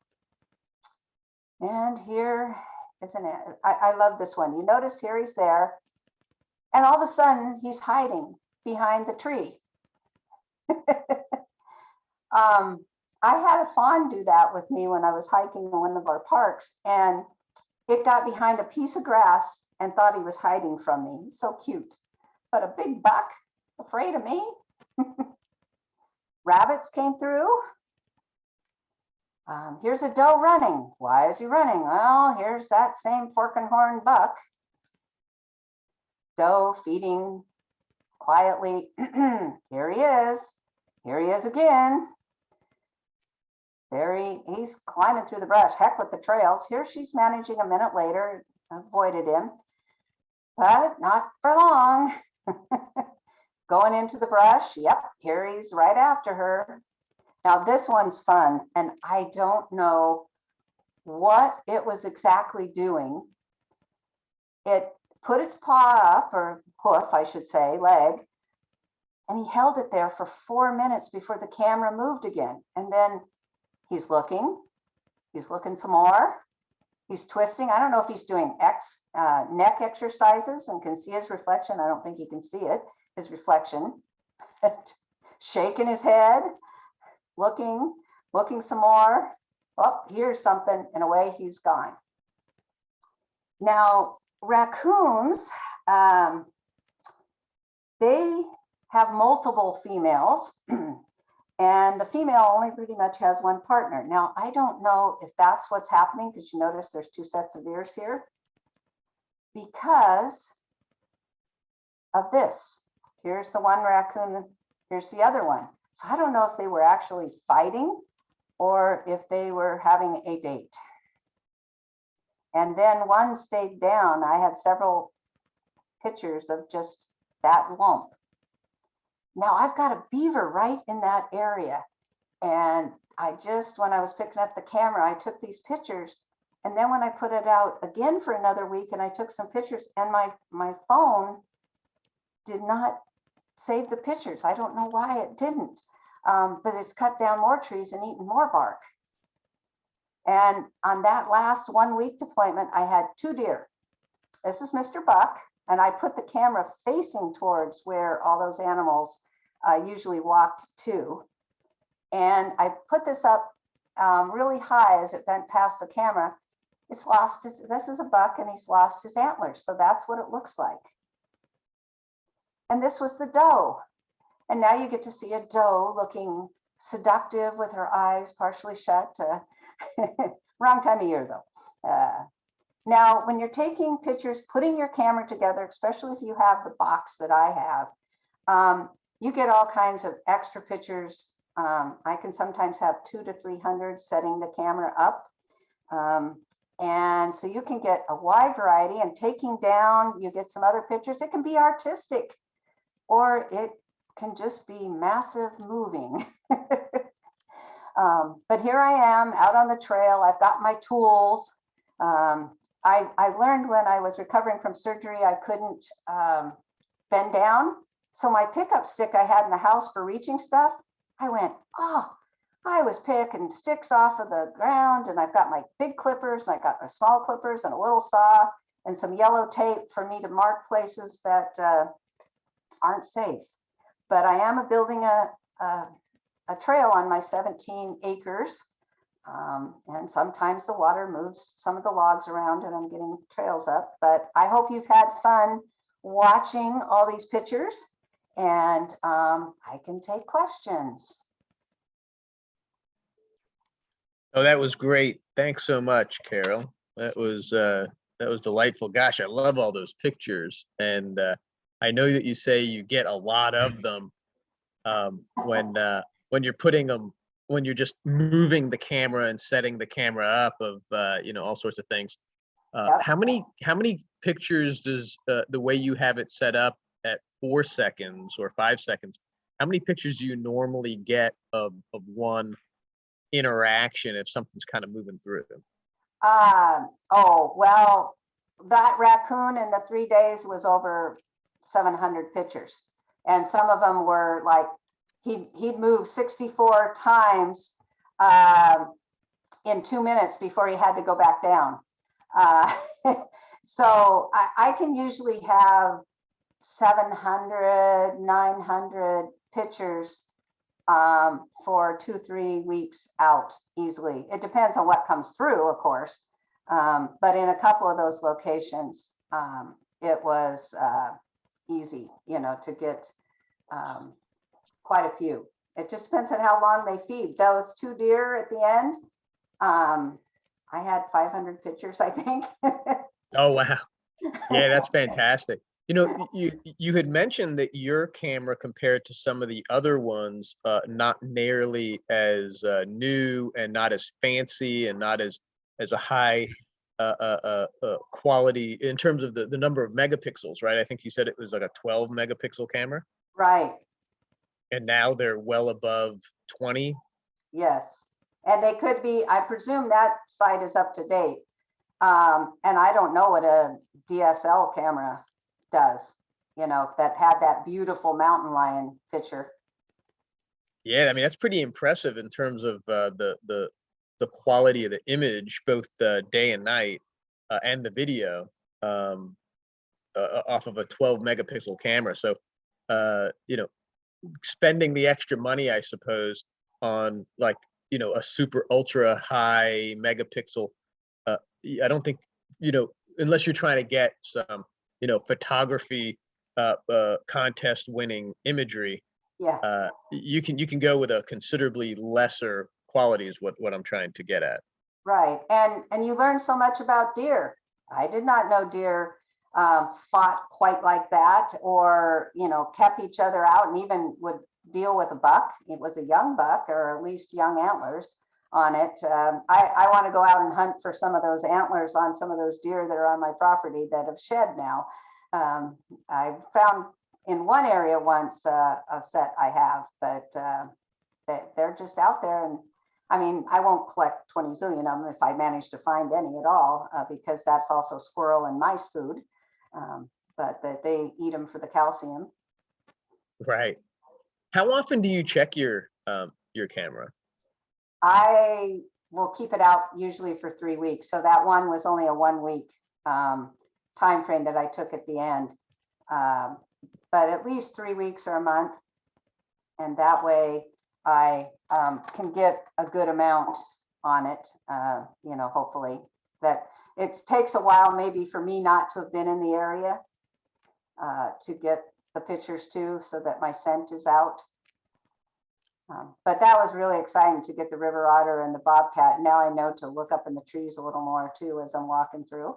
And here isn't it? I love this one. You notice here he's there, and all of a sudden he's hiding behind the tree. I had a fawn do that with me when I was hiking in one of our parks, and it got behind a piece of grass and thought he was hiding from me. He's so cute. But a big buck, afraid of me. Rabbits came through. Here's a doe running. Why is he running? Well, here's that same fork and horn buck. Doe feeding quietly. Here he is. Here he is again. He's climbing through the brush. Heck with the trails. Here she's managing a minute later. Avoided him, but not for long. Going into the brush. Yep, here he's right after her. Now this one's fun, and I don't know what it was exactly doing. It put its paw up, or hoof, I should say, leg, and he held it there for 4 minutes before the camera moved again. And then he's looking some more. He's twisting. I don't know if he's doing neck exercises and can see his reflection. I don't think he can see it, his reflection. Shaking his head. Looking some more. Oh, here's something, and away he's gone. Now, raccoons, they have multiple females, and the female only pretty much has one partner. Now, I don't know if that's what's happening, because you notice there's 2 sets of ears here, because of this. Here's the one raccoon, here's the other one. So I don't know if they were actually fighting or if they were having a date. And then one stayed down. I had several pictures of just that lump. Now I've got a beaver right in that area. And when I was picking up the camera, I took these pictures. And then when I put it out again for another week and I took some pictures, and my phone did not save the pictures. I don't know why it didn't, but it's cut down more trees and eaten more bark. And on that last 1 week deployment, I had 2 deer. This is Mr. Buck, and I put the camera facing towards where all those animals usually walked to. And I put this up really high as it went past the camera. This is a buck and he's lost his antlers. So that's what it looks like. And this was the doe. And now you get to see a doe looking seductive with her eyes partially shut. Wrong time of year though. Now, when you're taking pictures, putting your camera together, especially if you have the box that I have, you get all kinds of extra pictures. I can sometimes have 200 to 300 setting the camera up. And so you can get a wide variety, and taking down, you get some other pictures. It can be artistic, or it can just be massive moving. But here I am out on the trail. I've got my tools. I learned when I was recovering from surgery, I couldn't bend down. So my pickup stick I had in the house for reaching stuff, I went, oh, I was picking sticks off of the ground, and I've got my big clippers, and I got my small clippers and a little saw and some yellow tape for me to mark places that aren't safe. But I am building a trail on my 17 acres. And sometimes the water moves some of the logs around and I'm getting trails up, but I hope you've had fun watching all these pictures, and I can take questions. Oh, that was great. Thanks so much, Caryl. That was delightful. Gosh, I love all those pictures. And I know that you say you get a lot of them when you're putting them, when you're just moving the camera and setting the camera up of all sorts of things. Yep. How many pictures does the way you have it set up at 4 seconds or 5 seconds? How many pictures do you normally get of one interaction if something's kind of moving through? Oh, well, that raccoon in the 3 days was over 700 pictures. And some of them were like, he'd move 64 times in 2 minutes before he had to go back down. So I can usually have 700, 900 pictures for 2-3 weeks out easily. It depends on what comes through, of course. But in a couple of those locations, it was easy, to get quite a few. It just depends on how long they feed. Those 2 deer at the end, I had 500 pictures, I think. Oh, wow. Yeah, that's fantastic. You had mentioned that your camera compared to some of the other ones, not nearly as new and not as fancy and not as a high quality in terms of the number of megapixels, right? I think you said it was like a 12 megapixel camera. Right. And now they're well above 20. Yes. And they could be, I presume that site is up to date. And I don't know what a DSL camera does, that had that beautiful mountain lion picture. Yeah, I mean, that's pretty impressive in terms of the quality of the image, both day and night, and the video off of a 12 megapixel camera. So, spending the extra money, I suppose, on like, a super ultra high megapixel, I don't think, unless you're trying to get some, photography contest winning imagery, Yeah. you can go with a considerably lesser quality is what I'm trying to get at. Right. And you learn so much about deer. I did not know deer fought quite like that, or kept each other out and even would deal with a buck. It was a young buck, or at least young antlers on it. I want to go out and hunt for some of those antlers on some of those deer that are on my property that have shed now. I found in one area once a set I have, but they're just out there. And I mean, I won't collect 20 zillion of them if I manage to find any at all, because that's also squirrel and mice food. But that they eat them for the calcium. Right. How often do you check your camera? I will keep it out usually for 3 weeks. So that one was only a 1 week time frame that I took at the end. But at least 3 weeks or a month. And that way I can get a good amount on it, hopefully. That it takes a while maybe for me not to have been in the area to get the pictures too, so that my scent is out. But that was really exciting to get the river otter and the bobcat. Now I know to look up in the trees a little more too as I'm walking through.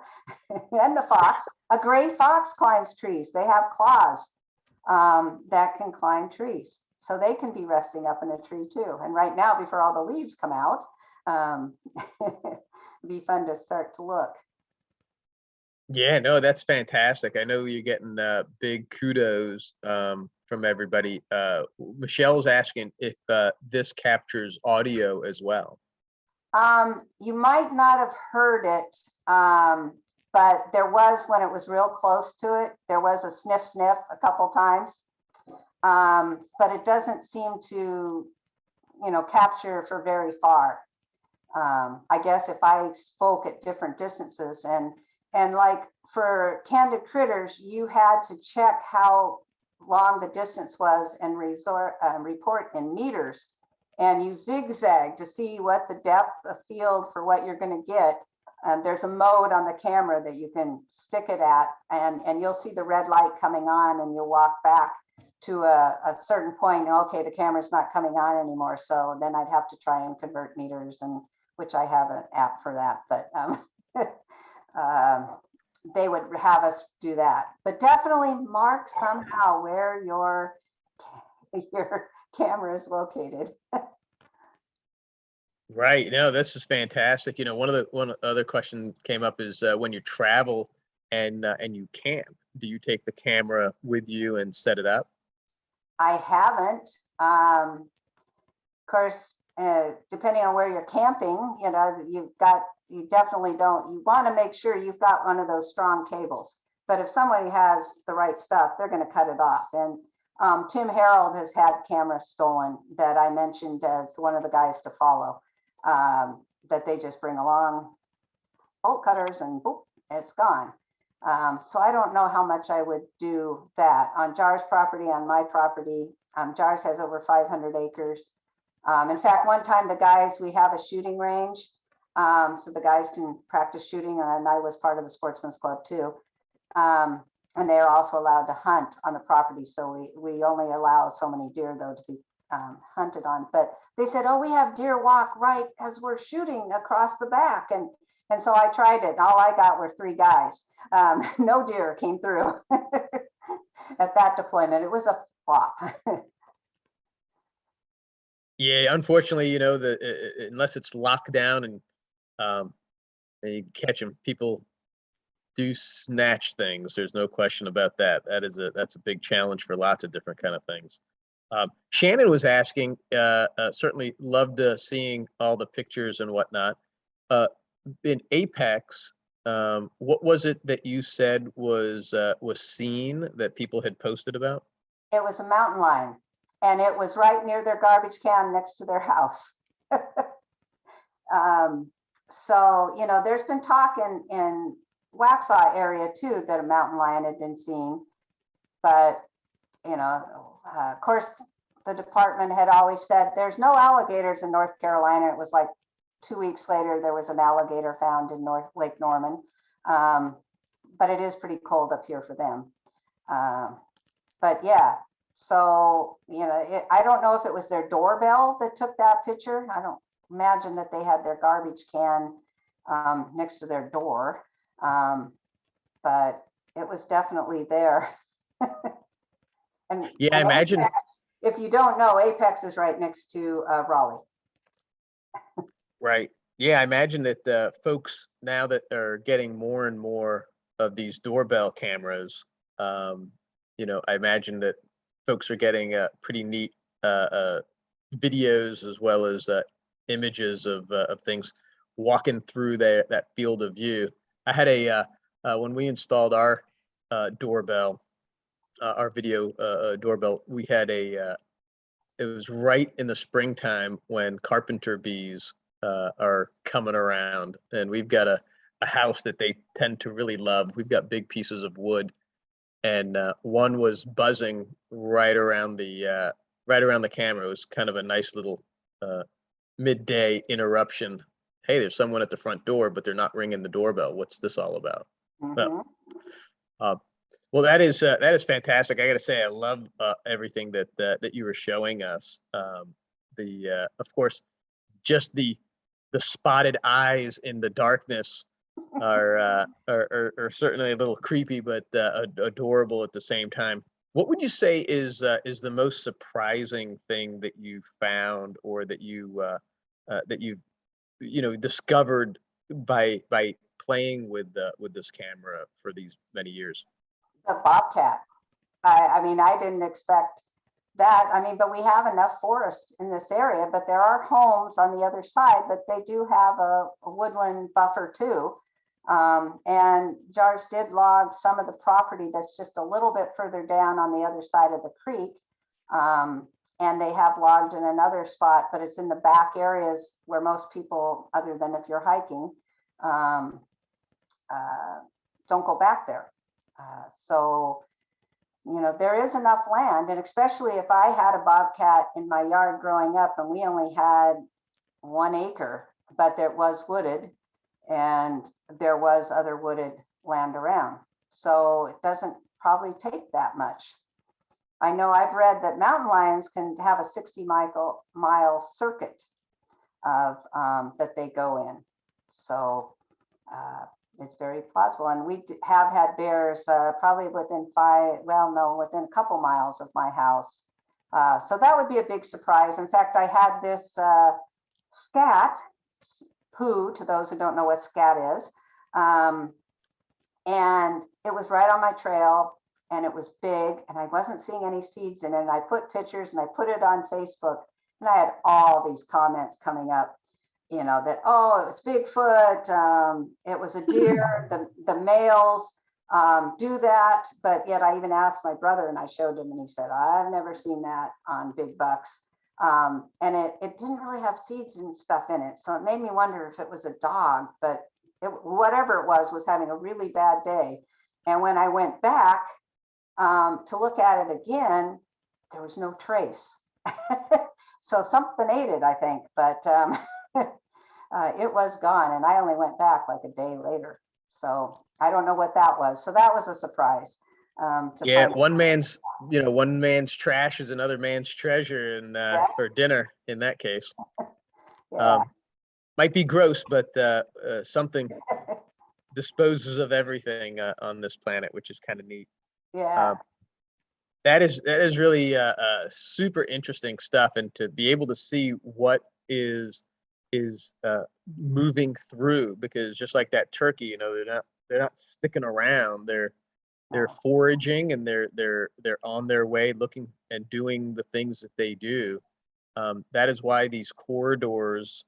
And the fox, a gray fox climbs trees. They have claws that can climb trees. So they can be resting up in a tree too. And right now, before all the leaves come out, it'd be fun to start to look. Yeah, no, that's fantastic. I know you're getting big kudos from everybody. Michelle's asking if this captures audio as well. You might not have heard it, but there was, when it was real close to it, there was a sniff a couple times. But it doesn't seem to, capture for very far. I guess if I spoke at different distances and like for candid critters, you had to check how long the distance was and report in meters, and you zigzag to see what the depth of field for what you're going to get. There's a mode on the camera that you can stick it at, and you'll see the red light coming on, and you'll walk back to a certain point. Okay, the camera's not coming on anymore. So then I'd have to try and convert meters, and which I have an app for that, but they would have us do that. But definitely mark somehow where your camera is located. Right. No, this is fantastic. One other question came up is when you travel and you camp, do you take the camera with you and set it up? I haven't. Of course, depending on where you're camping, you definitely don't. You want to make sure you've got one of those strong cables. But if somebody has the right stuff, they're going to cut it off. And Tim Harold has had cameras stolen that I mentioned as one of the guys to follow, that they just bring along bolt cutters and boop, it's gone. So I don't know how much I would do that on Jar's property, on my property. Jar's has over 500 acres. In fact, one time we have a shooting range, so the guys can practice shooting, and I was part of the Sportsman's Club too. And they're also allowed to hunt on the property. So we only allow so many deer though to be hunted on. But they said, oh, we have deer walk right as we're shooting across the back. And so I tried it. All I got were 3 guys. No deer came through at that deployment. It was a flop. Yeah, unfortunately, unless it's locked down and you catch them, people do snatch things. There's no question about that. That's a big challenge for lots of different kind of things. Shannon was asking, certainly loved seeing all the pictures and whatnot. In Apex, what was it that you said was seen that people had posted about? It was a mountain lion, and it was right near their garbage can next to their house. So, there's been talk in Waxhaw area too that a mountain lion had been seen, but of course the department had always said there's no alligators in North Carolina. It was like 2 weeks later there was an alligator found in Lake Norman, but it is pretty cold up here for them. But yeah, so I don't know if it was their doorbell that took that picture. I don't imagine that they had their garbage can next to their door. But it was definitely there. And yeah, I imagine. if you don't know, Apex is right next to Raleigh. Right. Yeah, I imagine that folks now that are getting more and more of these doorbell cameras, I imagine that folks are getting pretty neat videos as well as images of things walking through that field of view. I had when we installed our doorbell, our video doorbell, we had it was right in the springtime when carpenter bees are coming around, and we've got a house that they tend to really love. We've got big pieces of wood, and one was buzzing right around the camera. It was kind of a nice little midday interruption. Hey, there's someone at the front door, but they're not ringing the doorbell. What's this all about? Well, uh, well, that is fantastic. I got to say, I love everything that you were showing us. Of course, just the spotted eyes in the darkness are certainly a little creepy, but adorable at the same time. What would you say is the most surprising thing that you found, or that you discovered by playing with this camera for these many years? The bobcat. I mean, I didn't expect that. I mean, but we have enough forest in this area, but there are homes on the other side, but they do have a woodland buffer too. And JARS did log some of the property that's just a little bit further down on the other side of the creek. And they have logged in another spot, but it's in the back areas where most people, other than if you're hiking, don't go back there. So, there is enough land, and especially if I had a bobcat in my yard growing up and we only had 1 acre, but there was wooded and there was other wooded land around. So it doesn't probably take that much. I know I've read that mountain lions can have a 60-mile circuit of that they go in. So it's very plausible. And we have had bears probably within within a couple miles of my house. So that would be a big surprise. In fact, I had this scat, poo, to those who don't know what scat is. And it was right on my trail, and it was big, and I wasn't seeing any seeds in it. And I put pictures and I put it on Facebook, and I had all these comments coming up. That, oh, it was Bigfoot, it was a deer, the males do that. But yet I even asked my brother, and I showed him, and he said, I've never seen that on big bucks. And it didn't really have seeds and stuff in it. So it made me wonder if it was a dog, but whatever it was having a really bad day. And when I went back to look at it again, there was no trace. So something ate it, I think, but it was gone, and I only went back like a day later. So I don't know what that was. So that was a surprise. Yeah, one man's trash is another man's treasure, and for dinner in that case. Yeah. Might be gross, but something disposes of everything on this planet, which is kind of neat. Yeah. That is really super interesting stuff, and to be able to see what is moving through, because just like that turkey, they're not sticking around. They're foraging, and they're on their way, looking and doing the things that they do. That is why these corridors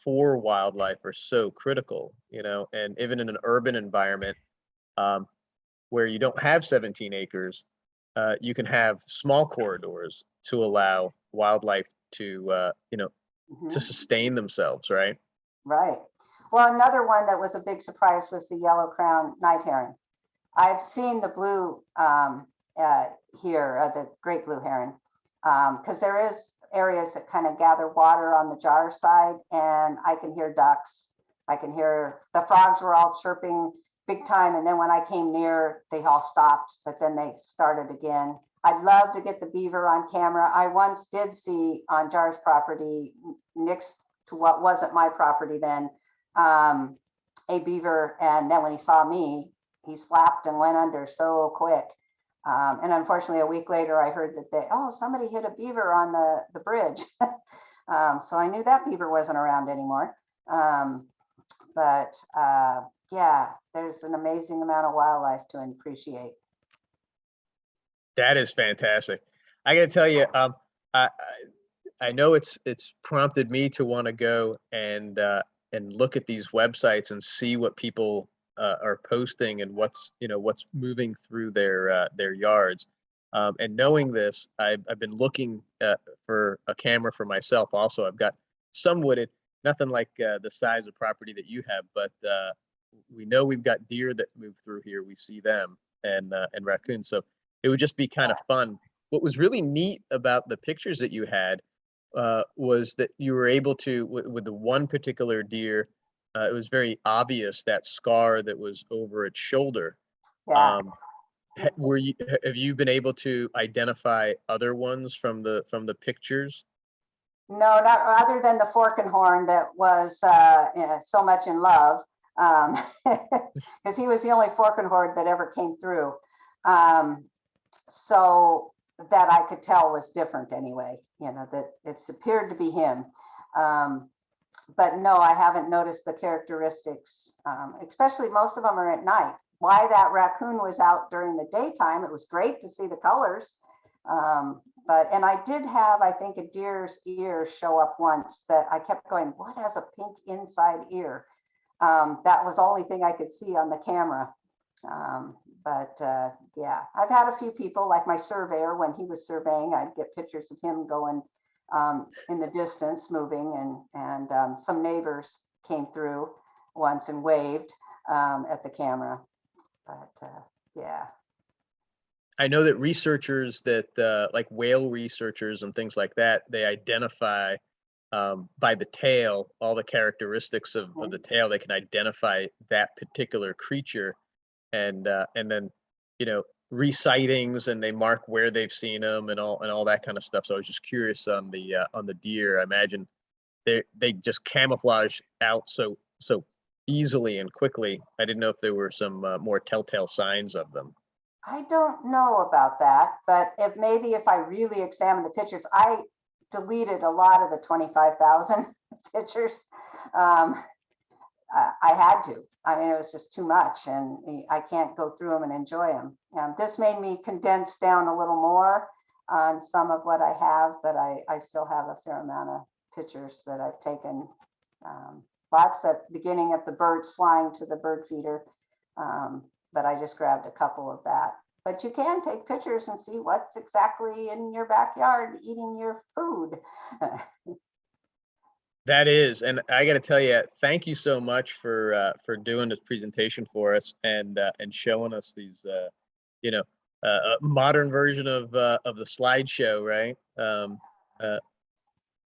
for wildlife are so critical, and even in an urban environment where you don't have 17 acres, you can have small corridors to allow wildlife to to sustain themselves, right? Right. Well, another one that was a big surprise was the yellow-crowned night heron. I've seen the blue here, the great blue heron, because there is areas that kind of gather water on the jar side, and I can hear ducks. I can hear the frogs were all chirping big time, and then when I came near, they all stopped, but then they started again. I'd love to get the beaver on camera. I once did see on JAR's property, next to what wasn't my property then, a beaver, and then when he saw me, he slapped and went under so quick. And unfortunately, a week later, I heard that somebody hit a beaver on the bridge. So I knew that beaver wasn't around anymore. But yeah, there's an amazing amount of wildlife to appreciate. That is fantastic. I got to tell you, I I know it's prompted me to want to go and look at these websites and see what people are posting and what's moving through their yards. And knowing this, I've been looking for a camera for myself. Also, I've got some wooded, nothing like the size of property that you have, but we know we've got deer that move through here. We see them and raccoons. So it would just be kind of fun. What was really neat about the pictures that you had was that you were able to, with the one particular deer, it was very obvious that scar that was over its shoulder. Yeah. Have you been able to identify other ones from the pictures? No, not other than the fork and horn that was so much in love, because he was the only fork and horn that ever came through. So that I could tell was different anyway, that it's appeared to be him. But no, I haven't noticed the characteristics, especially most of them are at night. Why that raccoon was out during the daytime, it was great to see the colors. And I did have, I think, a deer's ear show up once that I kept going, what has a pink inside ear? That was the only thing I could see on the camera. Yeah, I've had a few people, like my surveyor, when he was surveying, I'd get pictures of him going in the distance moving, and some neighbors came through once and waved at the camera. But yeah. I know that researchers that like whale researchers and things like that, they identify by the tail, all the characteristics of the tail. They can identify that particular creature, and then resightings, and they mark where they've seen them and all that kind of stuff. So I was just curious on the deer. I imagine they just camouflage out so easily and quickly. I didn't know if there were some more telltale signs of them. I don't know about that, but if I really examine the pictures, I deleted a lot of the 25,000 pictures. I had to. I mean, it was just too much, and I can't go through them and enjoy them. This made me condense down a little more on some of what I have, but I still have a fair amount of pictures that I've taken. Lots at the beginning of the birds flying to the bird feeder, but I just grabbed a couple of that. But you can take pictures and see what's exactly in your backyard eating your food. That is, and I got to tell you, thank you so much for doing this presentation for us and showing us these, a modern version of the slideshow, right?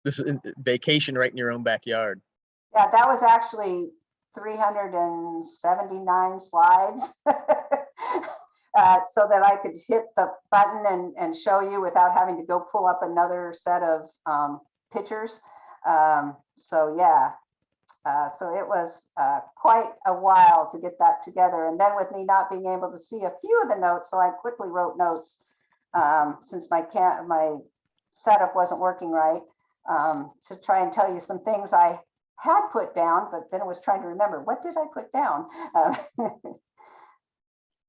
This is vacation right in your own backyard. Yeah, that was actually 379 slides. So that I could hit the button and show you without having to go pull up another set of pictures. So yeah, so it was quite a while to get that together. And then with me not being able to see a few of the notes, so I quickly wrote notes since my setup wasn't working right, to try and tell you some things I had put down, but then I was trying to remember, what did I put down?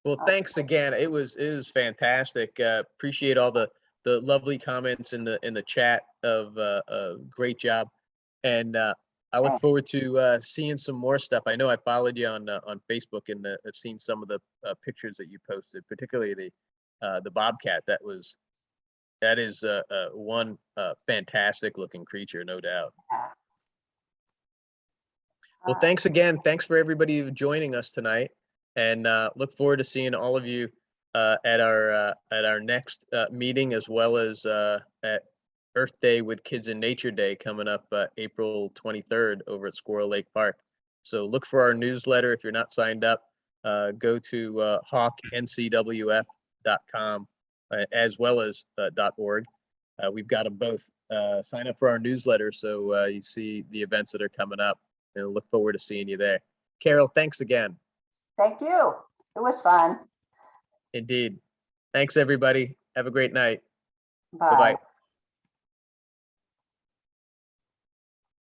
Well, thanks again. It was fantastic. Appreciate all the lovely comments in the chat of great job, and I look forward to seeing some more stuff. I know I followed you on Facebook, and I've seen some of the pictures that you posted, particularly the bobcat. That is one fantastic looking creature, no doubt. Well, thanks again. Thanks for everybody joining us tonight. And look forward to seeing all of you at our next meeting, as well as at Earth Day with Kids in Nature Day coming up April 23rd over at Squirrel Lake Park. So look for our newsletter. If you're not signed up, go to hawkncwf.com as well as .org. We've got them both. Sign up for our newsletter so you see the events that are coming up, and look forward to seeing you there. Caryl, thanks again. Thank you. It was fun. Indeed. Thanks, everybody. Have a great night. Bye. Bye-bye.